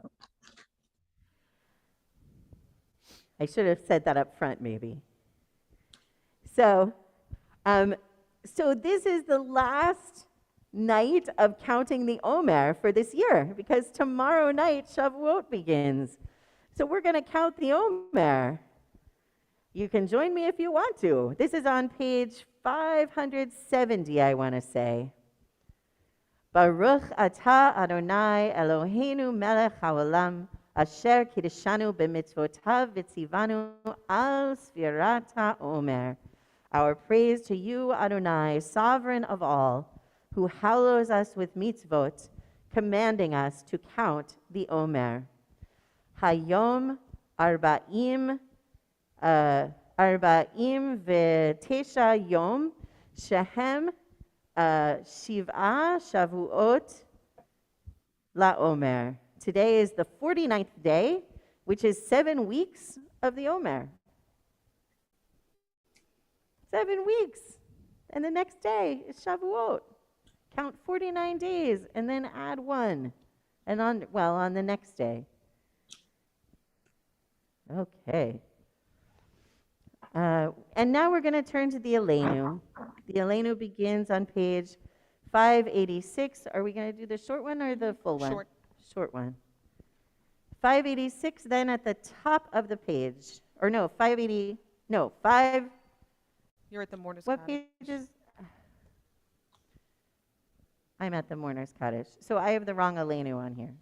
should have said that up front, maybe. So this is the last night of counting the Omer for this year, because tomorrow night Shavuot begins. So we're going to count the Omer. You can join me if you want to. This is on page 570, I want to say. Baruch atah Adonai Eloheinu melech haolam, asher kiddushanu b'mitzvotav v'tzivanu al sfirat ha'omer. Our praise to you, Adonai, sovereign of all, who hallows us with mitzvot, commanding us to count the Omer. Hayom arba'im v'tesha yom shehem shiv'a shavuot la'omer. Today is the 49th day, which is 7 weeks of the Omer. 7 weeks. And the next day is Shavuot. Count 49 days and then add 1. And on the next day. Okay. And now we're going to turn to the Aleinu. The Aleinu begins on page 586. Are we going to do the short one or the full one? Short. Short one. 586, then at the top of the page. Or no, 580. No, 5. You're at the Mourner's What Cottage. page is? I'm at the Mourner's Cottage. So I have the wrong Aleinu on here.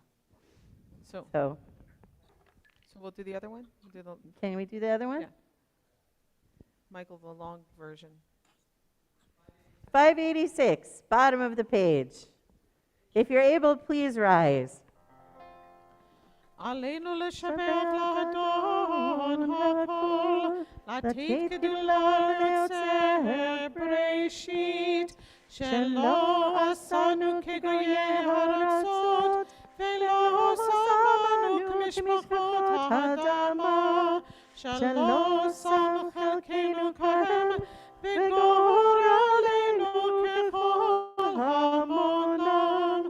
So we'll do the other one? We'll do Can we do the other one? Yeah. Michael, the long version. 586, bottom of the page. If you're able, please rise. עלינו לשבח לאדון הכל, לתת גדולה ליוצר בראשית, שלא עשנו כגויי הארצות, ולא שמנו כמשפחות האדמה, שלא שם חלקנו כהם, וגורלנו ככל המונם,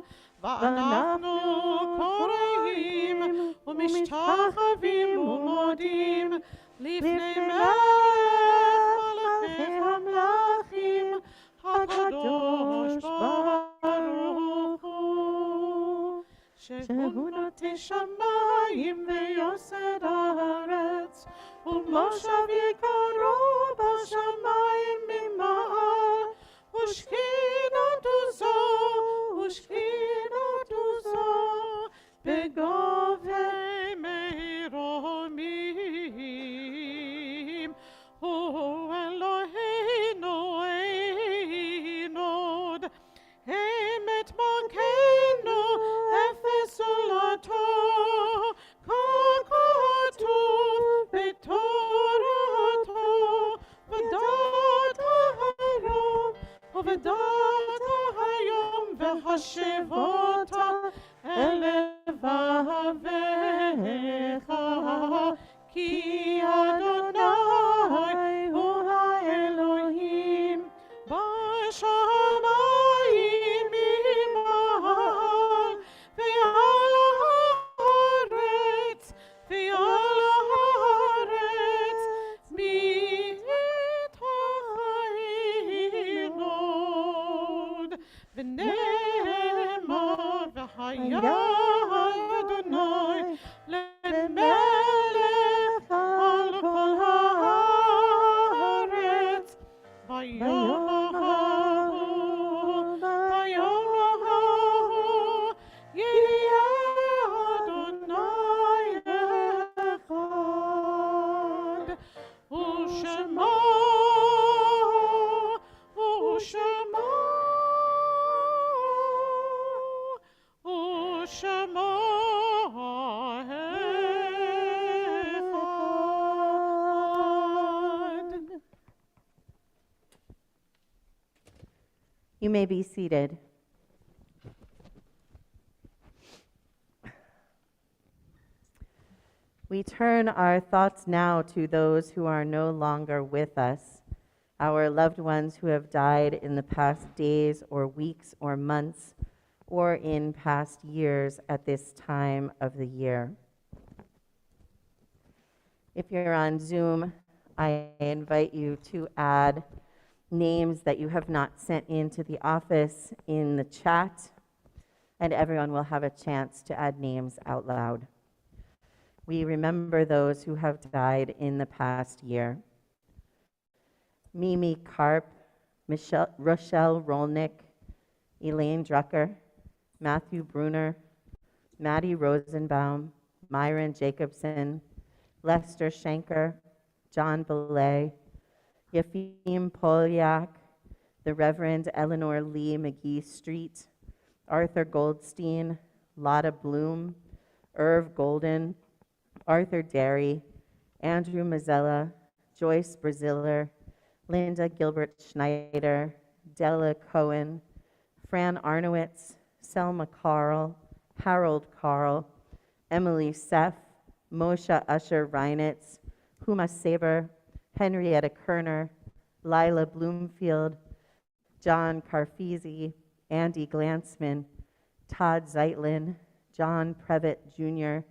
ואנחנו קוראים ומשתחווים ומודים לפני מלך המלכים הקדוש ברוך הוא, שהוא נוטה שמיים ויוסד הארץ, ומושב יקרו בשמיים ממעל, ושכינתו זו בגובי מרומים. הוא אלוהינו אין עוד, אמת מלכנו אפס עולתו, כה כתוב בתורתו, ודעת היום ובדעת היום והשבותה אל לבביך, כי אדוני הוא האלוהים בשמיים ממעל, ועל הארץ מתחתינו עוד. ונאמר והיה אדוני למלך על כל הארץ, ביום ההוא יהיה אדוני אחד, ושמו אחד. You may be seated. We turn our thoughts now to those who are no longer with us, our loved ones who have died in the past days or weeks or months or in past years at this time of the year. If you're on Zoom, I invite you to add names that you have not sent into the office in the chat, and everyone will have a chance to add names out loud. We remember those who have died in the past year. Mimi Karp, Rochelle Rolnick, Elaine Drucker, Matthew Bruner, Maddie Rosenbaum, Myron Jacobson, Lester Schenker, John Belay, Yefim Polyak, the Reverend Eleanor Lee McGee Street, Arthur Goldstein, Lotta Bloom, Irv Golden, Arthur Derry, Andrew Mazzella, Joyce Braziller, Linda Gilbert Schneider, Della Cohen, Fran Arnowitz, Selma Carl, Harold Carl, Emily Seff, Moshe Usher Reinitz, Huma Saber, Henrietta Kerner, Lila Bloomfield, John Carfisi, Andy Glansman, Todd Zeitlin, John Previtt Jr.,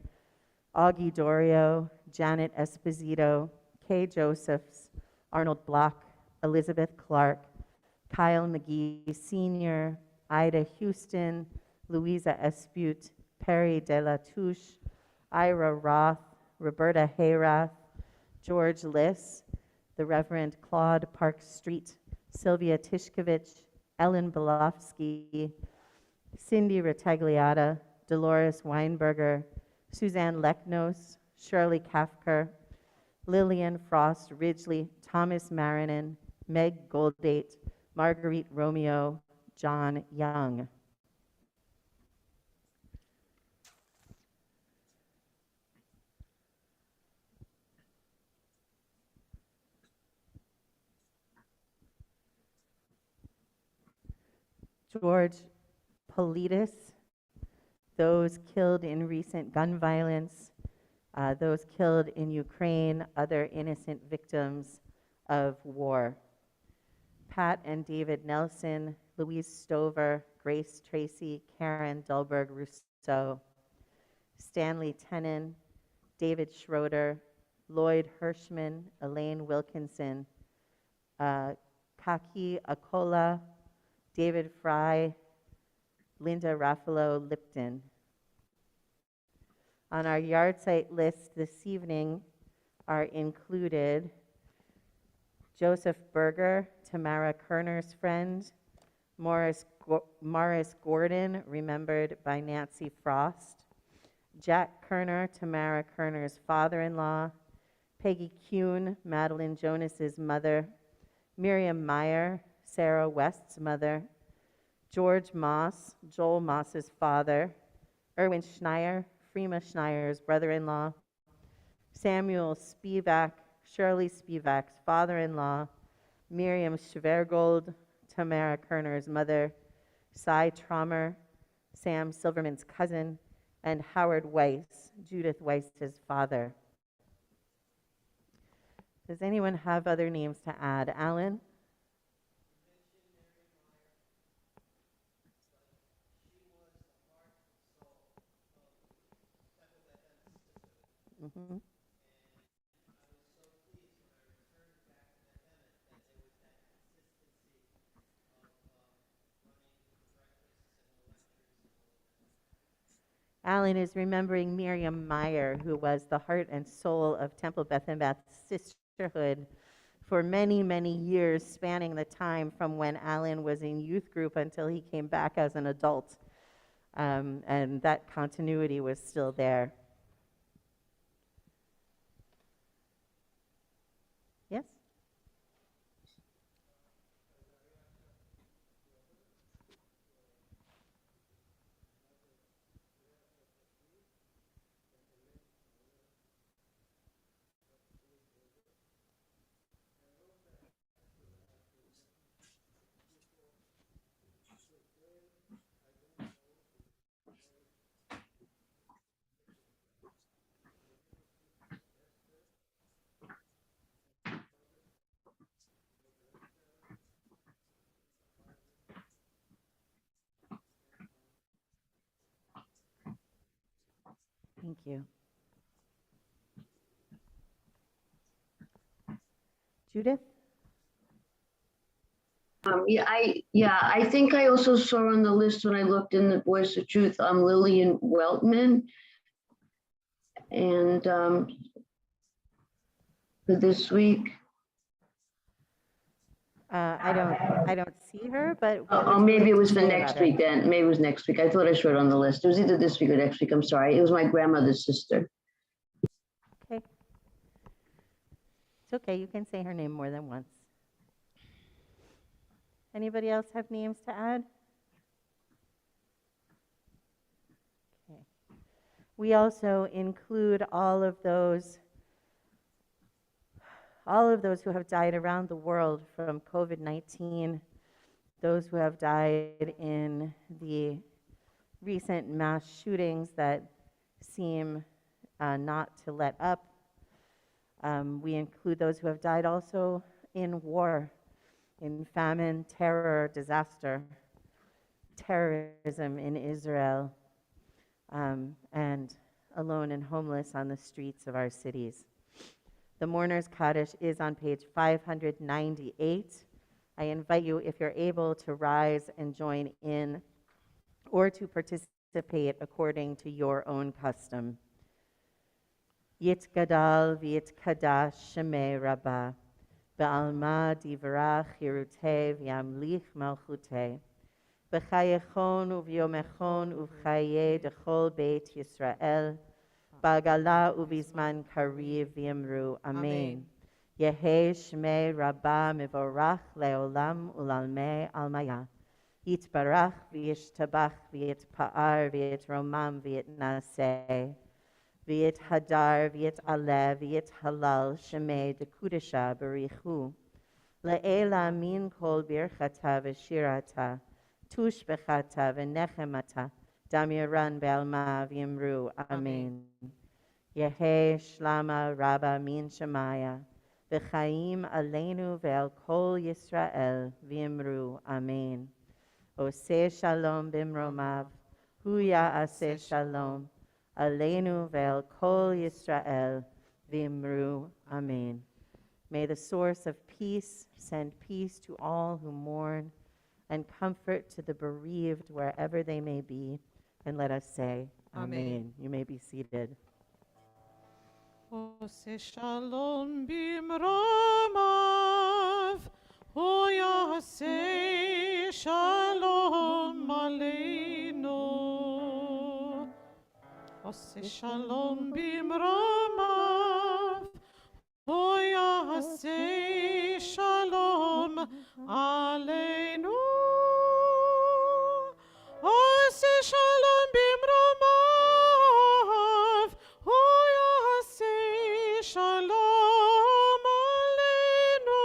Augie Dorio, Janet Esposito, Kay Josephs, Arnold Block, Elizabeth Clark, Kyle McGee Sr., Ida Houston, Louisa Espute, Perry De La Touche, Ira Roth, Roberta Hayrath, George Liss, the Reverend Claude Park Street, Sylvia Tishkovich, Ellen Belofsky, Cindy Retagliata, Dolores Weinberger, Suzanne Leknos, Shirley Kafker, Lillian Frost Ridgely, Thomas Marinin, Meg Goldate, Marguerite Romeo, John Young. George Politis, those killed in recent gun violence, those killed in Ukraine, other innocent victims of war. Pat and David Nelson, Louise Stover, Grace Tracy, Karen Dahlberg Rousseau, Stanley Tenen, David Schroeder, Lloyd Hirschman, Elaine Wilkinson, Kaki Akola, David Fry, Linda Raffalo Lipton. On our yard site list this evening are included Joseph Berger, Tamara Kerner's friend, Morris Gordon, remembered by Nancy Frost, Jack Kerner, Tamara Kerner's father-in-law, Peggy Kuhn, Madeline Jonas's mother, Miriam Meyer, Sarah West's mother, George Moss, Joel Moss's father, Erwin Schneier, Freema Schneier's brother-in-law, Samuel Spivak, Shirley Spivak's father-in-law, Miriam Schwergold, Tamara Kerner's mother, Cy Trommer, Sam Silverman's cousin, and Howard Weiss, Judith Weiss's father. Does anyone have other names to add? Alan? Mm-hmm. Alan is remembering Miriam Meyer, who was the heart and soul of Temple Beth and Beth Sisterhood for many, many years, spanning the time from when Alan was in youth group until he came back as an adult. And that continuity was still there. Yes? Thank you. Judith? I think I also saw on the list when I looked in the Voice of Truth, Lillian Weltman. And for this week, I don't see her, but what oh, would you maybe like it to was for say next about her? week then. Maybe it was next week. I thought I saw it on the list. It was either this week or next week. I'm sorry. It was my grandmother's sister. Okay. It's okay, you can say her name more than once. Anybody else have names to add? Okay. We also include all of those who have died around the world from COVID-19, those who have died in the recent mass shootings that seem not to let up. We include those who have died also in war, in famine, terror, disaster, terrorism in Israel, and alone and homeless on the streets of our cities. The Mourner's Kaddish is on page 598. I invite you, if you're able, to rise and join in or to participate according to your own custom. Yitgadal v'yitkadash shemei rabbah, ba'alma divrach yiruteh v'yamlich malchuteh, b'chayechon u'v'yomechon u'v'chayeh dechol beit Yisrael, ba'gala u'v'zman kariv v'yamru amen. Yehei shmei rabbah mivorach le'olam u'lalmei almaya. Yitbarach v'yishtabach v'yitpa'ar v'yitromam v'yitnaseh. V'yit hadar, v'yit aleh, v'yit halal, shemei dekudesha barichu. Le'ela min kol birchata v'shirata, tush bechata v'nechemata, damiran be'alma v'yimru, amen. Yehe shlama rabba min shemaya, v'chaim aleinu ve'al kol Yisrael, v'yimru, amen. Oseh shalom bimromav, hu ya'aseh shalom, Aleinu ve'el kol Yisrael v'imru, amen. May the source of peace send peace to all who mourn and comfort to the bereaved wherever they may be. And let us say, amen. You may be seated. Ose shalom bimromav, hu yaseh shalom aleinu. Ose shalom bimromav, hu yaseh shalom aleinu. Ose shalom bimromav, hu yaseh shalom aleinu.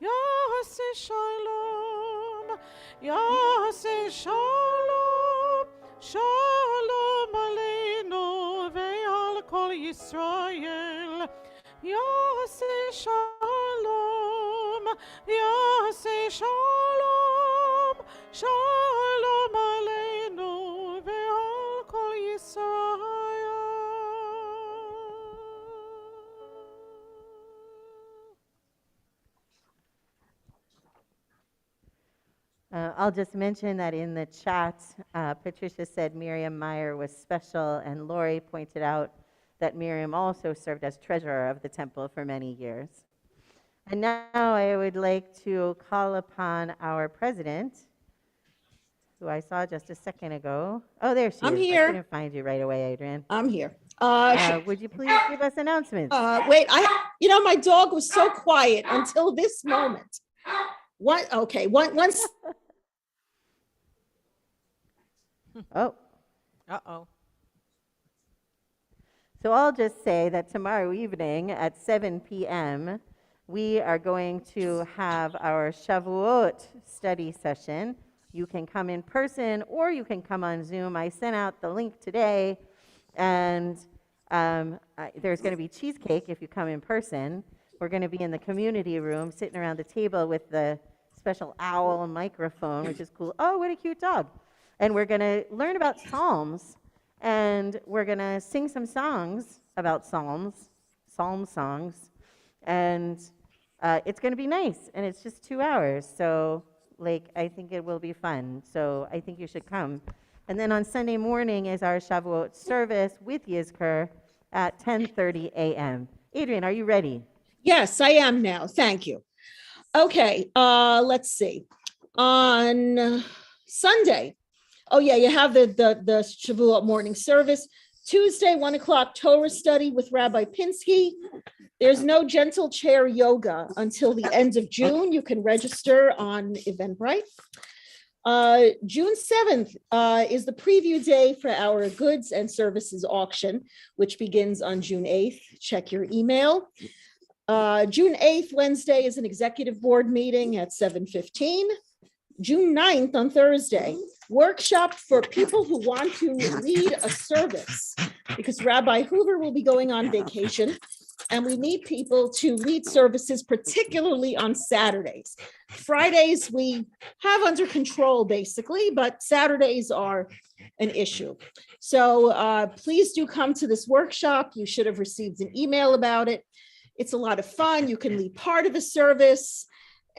Yaseh shalom, yaseh shalom, shalom aleinu ve'al kol Yisrael. Yaseh shalom, yaseh shalom, shalom aleinu ve'al kol Yisrael. I'll just mention that in the chat, Patricia said Miriam Meyer was special, and Lori pointed out that Miriam also served as treasurer of the temple for many years. And now I would like to call upon our president, who I saw just a second ago. Oh, there she I'm is. here. I couldn't find you right away, Adrian. I'm here. Would you please give us announcements? Wait, my dog was so quiet until this moment. What? Okay, once. Oh. Uh-oh. So I'll just say that tomorrow evening at 7 p.m., we are going to have our Shavuot study session. You can come in person or you can come on Zoom. I sent out the link today, and there's going to be cheesecake if you come in person. We're going to be in the community room sitting around the table with the special owl microphone, which is cool. Oh, what a cute dog. And we're going to learn about Psalms And we're going to sing some songs about Psalms, Psalm songs. And it's going to be nice. And it's just 2 hours. So, like, I think it will be fun. So I think you should come. And then on Sunday morning is our Shavuot service with Yizkor at 10:30 a.m. Adrian, are you ready? Yes, I am now. Thank you. Okay, let's see. On Sunday, oh yeah, you have the Shavuot morning service. Tuesday, 1 o'clock Torah study with Rabbi Pinsky. There's no gentle chair yoga until the end of June. You can register on Eventbrite. June 7th is the preview day for our goods and services auction, which begins on June 8th. Check your email. June 8th, Wednesday, is an executive board meeting at 7:15. June 9th on Thursday, workshop for people who want to lead a service, because Rabbi Hoover will be going on vacation, and we need people to lead services, particularly on Saturdays. Fridays, we have under control, basically, but Saturdays are an issue. So please do come to this workshop. You should have received an email about it. It's a lot of fun. You can lead part of a service.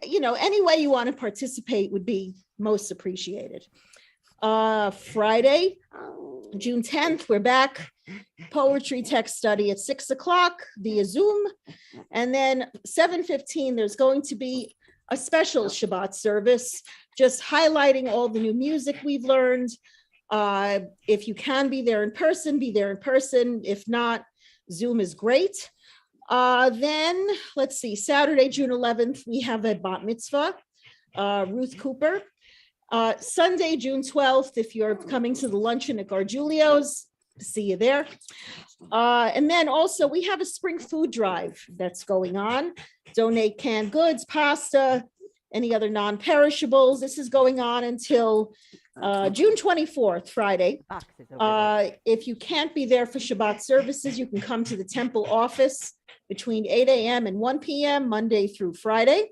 You know, any way you want to participate would be most appreciated. Friday, June 10th, we're back. Poetry text study at 6 o'clock via Zoom. And then 7:15, there's going to be a special Shabbat service, just highlighting all the new music we've learned. If you can be there in person, be there in person. If not, Zoom is great. Then let's see, Saturday, June 11th, we have a bat mitzvah, Ruth Cooper. Sunday, June 12th, if you're coming to the luncheon at Gargiulio's, see you there. And then also we have a spring food drive that's going on. Donate canned goods, pasta, any other non-perishables. This is going on until June 24th, Friday. Boxes over there. If you can't be there for Shabbat services, you can come to the temple office between 8 a.m. and 1 p.m., Monday through Friday.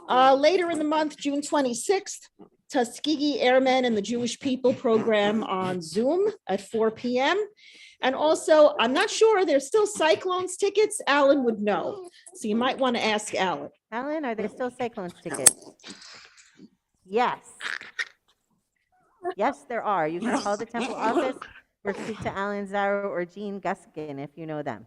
Later in the month, June 26th, Tuskegee Airmen and the Jewish People program on Zoom at 4 p.m. And also, I'm not sure, there's still Cyclones tickets. Alan would know. So you might want to ask Alan. Alan, are there still Cyclones tickets? Yes. Yes, there are. You can call the temple office or speak to Alan Zaro or Jean Guskin if you know them.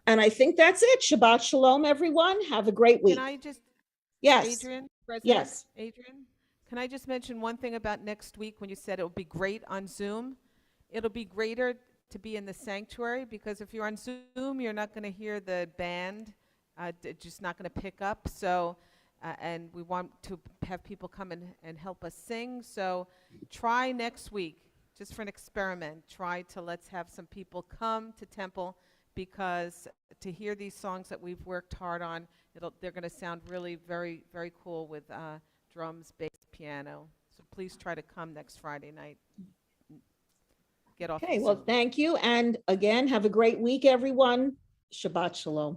And I think that's it. Shabbat Shalom, everyone. Have a great week. Can I just, Yes. Adrian? President, Yes. Adrian, can I just mention one thing about next week when you said it would be great on Zoom? It'll be greater to be in the sanctuary, because if you're on Zoom, you're not going to hear the band, just not going to pick up. So, and we want to have people come and help us sing. So try next week, just for an experiment, let's have some people come to temple, because to hear these songs that we've worked hard on, they're going to sound really very, very cool with drums, bass, piano. So please try to come next Friday night. Get off. Okay, the well, Zoom. thank you. And again, have a great week, everyone. Shabbat Shalom.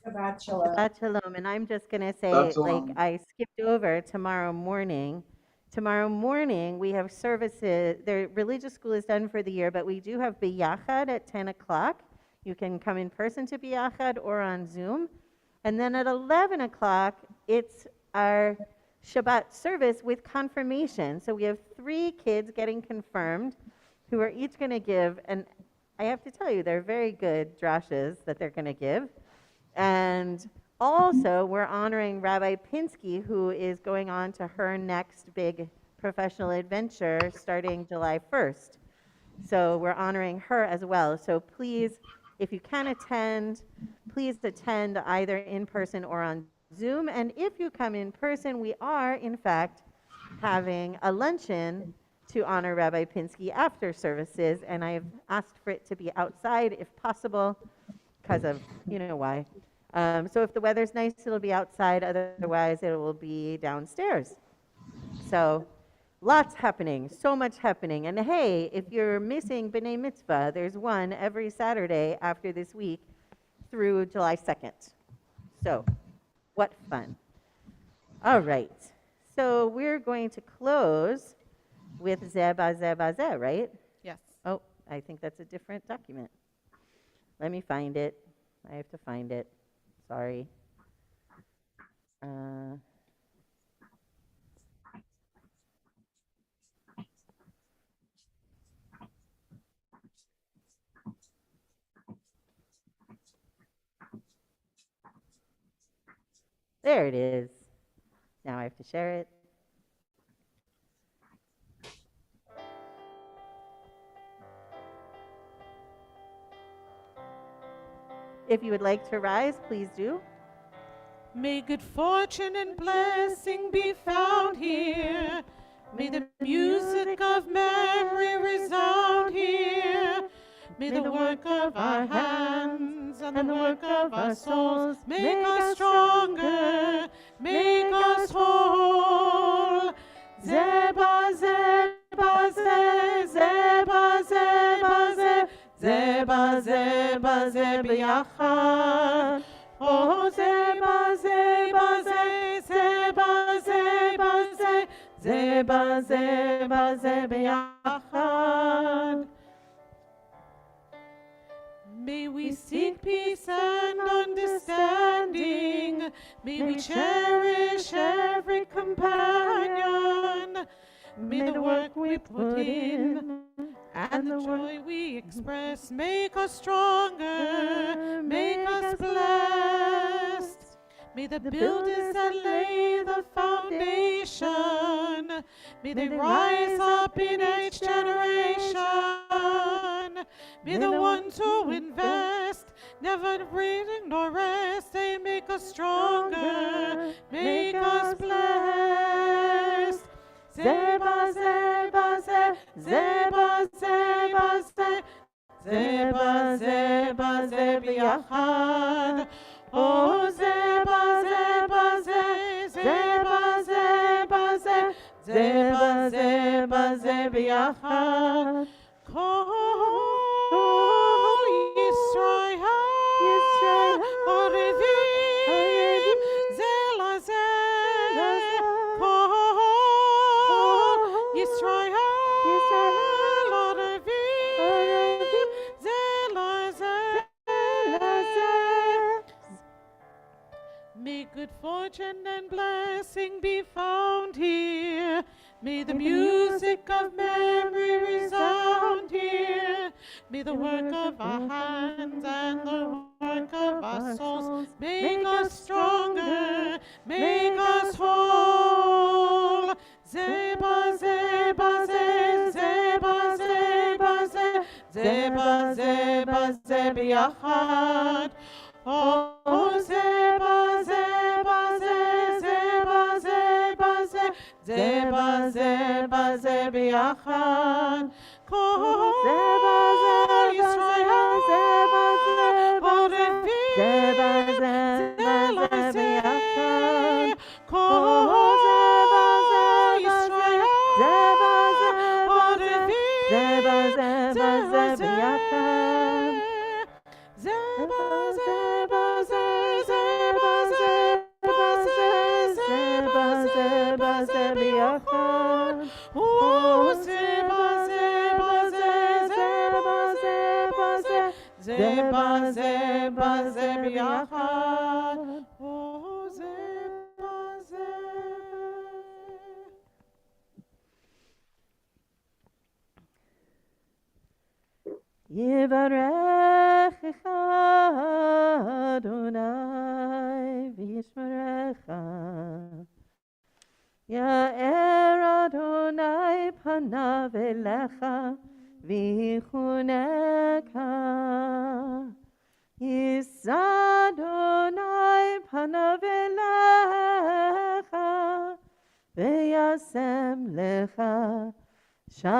Shabbat shalom. Shabbat Shalom. And I'm just going to say, Shabbat shalom. like, I skipped over tomorrow morning. Tomorrow morning, we have services. The religious school is done for the year, but we do have Biyachad at 10 o'clock. You can come in person to Biyachad or on Zoom. And then at 11 o'clock, it's our Shabbat service with confirmation. So we have 3 kids getting confirmed who are each going to give, and I have to tell you, they're very good drashes that they're going to give. And also, we're honoring Rabbi Pinsky, who is going on to her next big professional adventure starting July 1st. So we're honoring her as well. So please, if you can attend, please attend either in person or on Zoom. And if you come in person, we are, in fact, having a luncheon to honor Rabbi Pinsky after services. And I've asked for it to be outside if possible, because of, you know why. So if the weather's nice, it'll be outside. Otherwise, it will be downstairs. So lots happening, so much happening. And hey, if you're missing B'nai Mitzvah, there's one every Saturday after this week through July 2nd. So what fun. All right. So we're going to close with zeba, zeba, ze, right? Yes. Oh, I think that's a different document. Let me find it. I have to find it. Sorry. There it is. Now I have to share it. If you would like to rise, please do. May good fortune and blessing be found here. May the music of memory resound here. May the work of our hands and the work of our souls make us stronger, make us whole. Zeba, zeba, ze, zeba, zeba, ze, zeba, zeba, ze, b'yachad. Oh, zeba, zeba, ze, zeba, zeba, ze, zeba, zeba, ze, b'yachad. May we seek peace and understanding. May we cherish every companion. May the work we put in and the joy we express make us stronger, make us blessed. May the builders that lay the foundation, may they rise up in each generation. May the ones who invest never breathing nor rest, they make us stronger, make us blessed. Zeba, zeba, ze, zeba, zeba, ze, zeba, zeba, ze, b'yachad. Oh, zeba, zeba, ze, zeba, zeba, ze, zeba, zeba, ze, b'yachad. Kol Yisrael, Orevim, Zela, ze, Kol Yisrael, Orevim, Zela, ze. May good fortune and blessing be found here. May the music of memory resound here. May the work of our hands and the work of our souls make us stronger, make us whole. Zeba, zeba, ze, zeba, zeba, ze, zeba, zeba, ze, b'yachad. Oh, zeba, zeba, ze, zeba, zeba, ze, zeba, zeba, ze, b'yachad. Kol Yisrael, Orevim, Zela, ze, Kol Yisrael, Orevim, Zela, ze. Zeba, zeba, ze, zeba, zeba, ze, zeba, zeba, ze, b'yachad. Oh, zeba, zeba, ze, zeba, zeba, ze, zeba, zeba, ze, b'yachad. Oh, zeba, ze. Yivarechecha Adonai v'yishmerecha. Ya'er Adonai panav elecha v'yichuneka. Yisa Adonai panav elecha v'yasem lecha Shalom.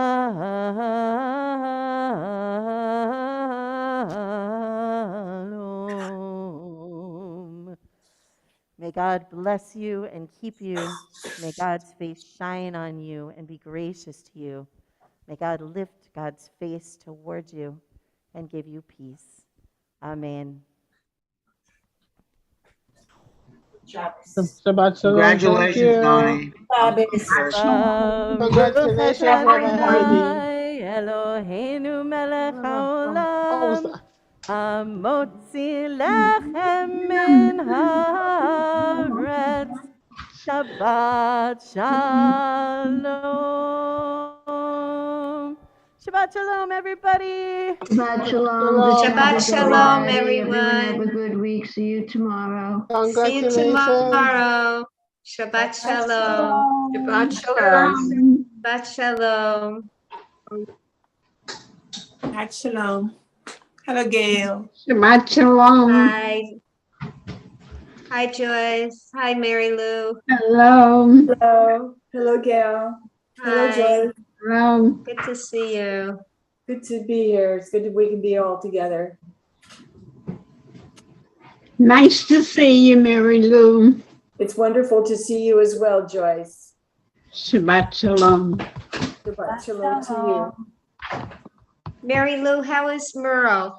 May God bless you and keep you. May God's face shine on you and be gracious to you. May God lift God's face toward you and give you peace. Amen. Shabbat shalom. Thank Congratulations, you. Donnie. Shabbos. Congratulations, everybody. Eloheinu melech Oh, haolam, hamotzi lechem min haaretz. Shabbat shalom. Shabbat shalom, everybody. Shabbat shalom. This is Shalom. the Shabbat shalom, Friday. Everyone have a everyone. good week. See you tomorrow. See you Congratulations. tomorrow. Shabbat shalom. Shabbat Shalom. shalom. Shabbat shalom. Shabbat shalom. Hello, Gail. Shabbat shalom. Hi. Hi, Joyce. Hi, Mary Lou. Hello. Hello. Hello, Gail. Hello, Hi. Joyce. Hello. Good to see you. Good to be here. It's good that we can be all together. Nice to see you, Mary Lou. It's wonderful to see you as well, Joyce. Shabbat shalom. Shabbat shalom to you. Mary Lou, how is Merle?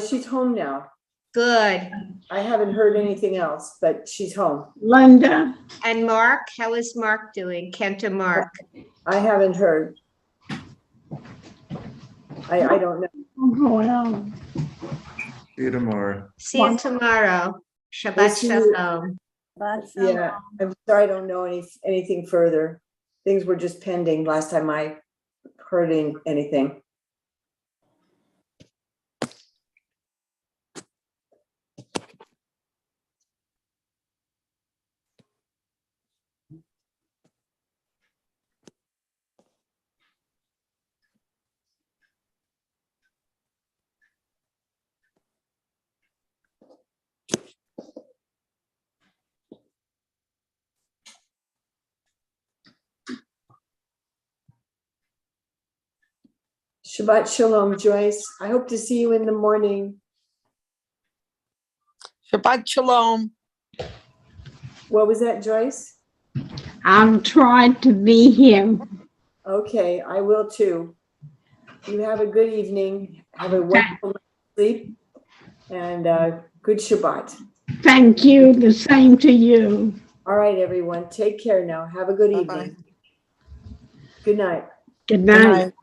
She's home now. Good. I haven't heard anything else, but she's home. Linda. And Mark, how is Mark doing? Kenta Mark. I haven't heard. I don't know. Well, See you tomorrow. See you tomorrow. Shabbat see you. shalom. Yeah, I'm sorry I don't know anything further. Things were just pending last time I heard anything. Shabbat shalom, Joyce. I hope to see you in the morning. Shabbat shalom. What was that, Joyce? I'll try to be here. Okay, I will too. You have a good evening. Have a wonderful night's sleep and good Shabbat. Thank you. The same to you. All right, everyone. Take care now. Have a good evening. Good night. Good night.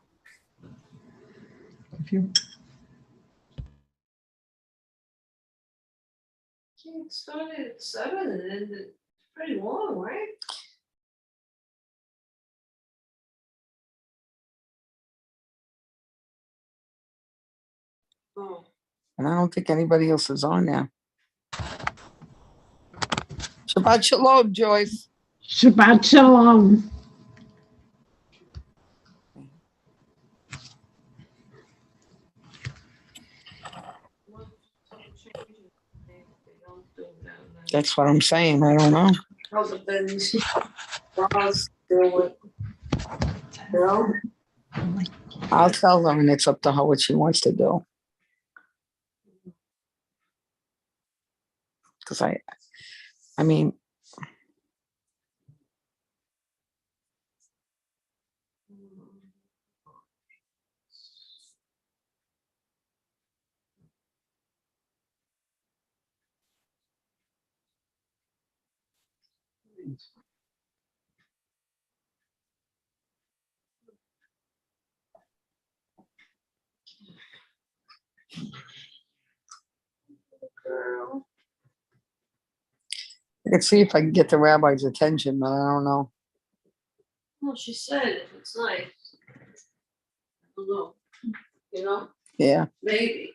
It started at 7 and ended pretty long, right? Oh. And I don't think anybody else is on now. Shabbat shalom, Joyce. Shabbat shalom. That's what I'm saying. I don't know. How's it been? Ross doing? No? I'll tell her, and it's up to her what she wants to do. Because I mean, Girl. I can see if I can get the rabbi's attention, but I don't know. Well, she said it's nice. I don't know. You know, Yeah. maybe.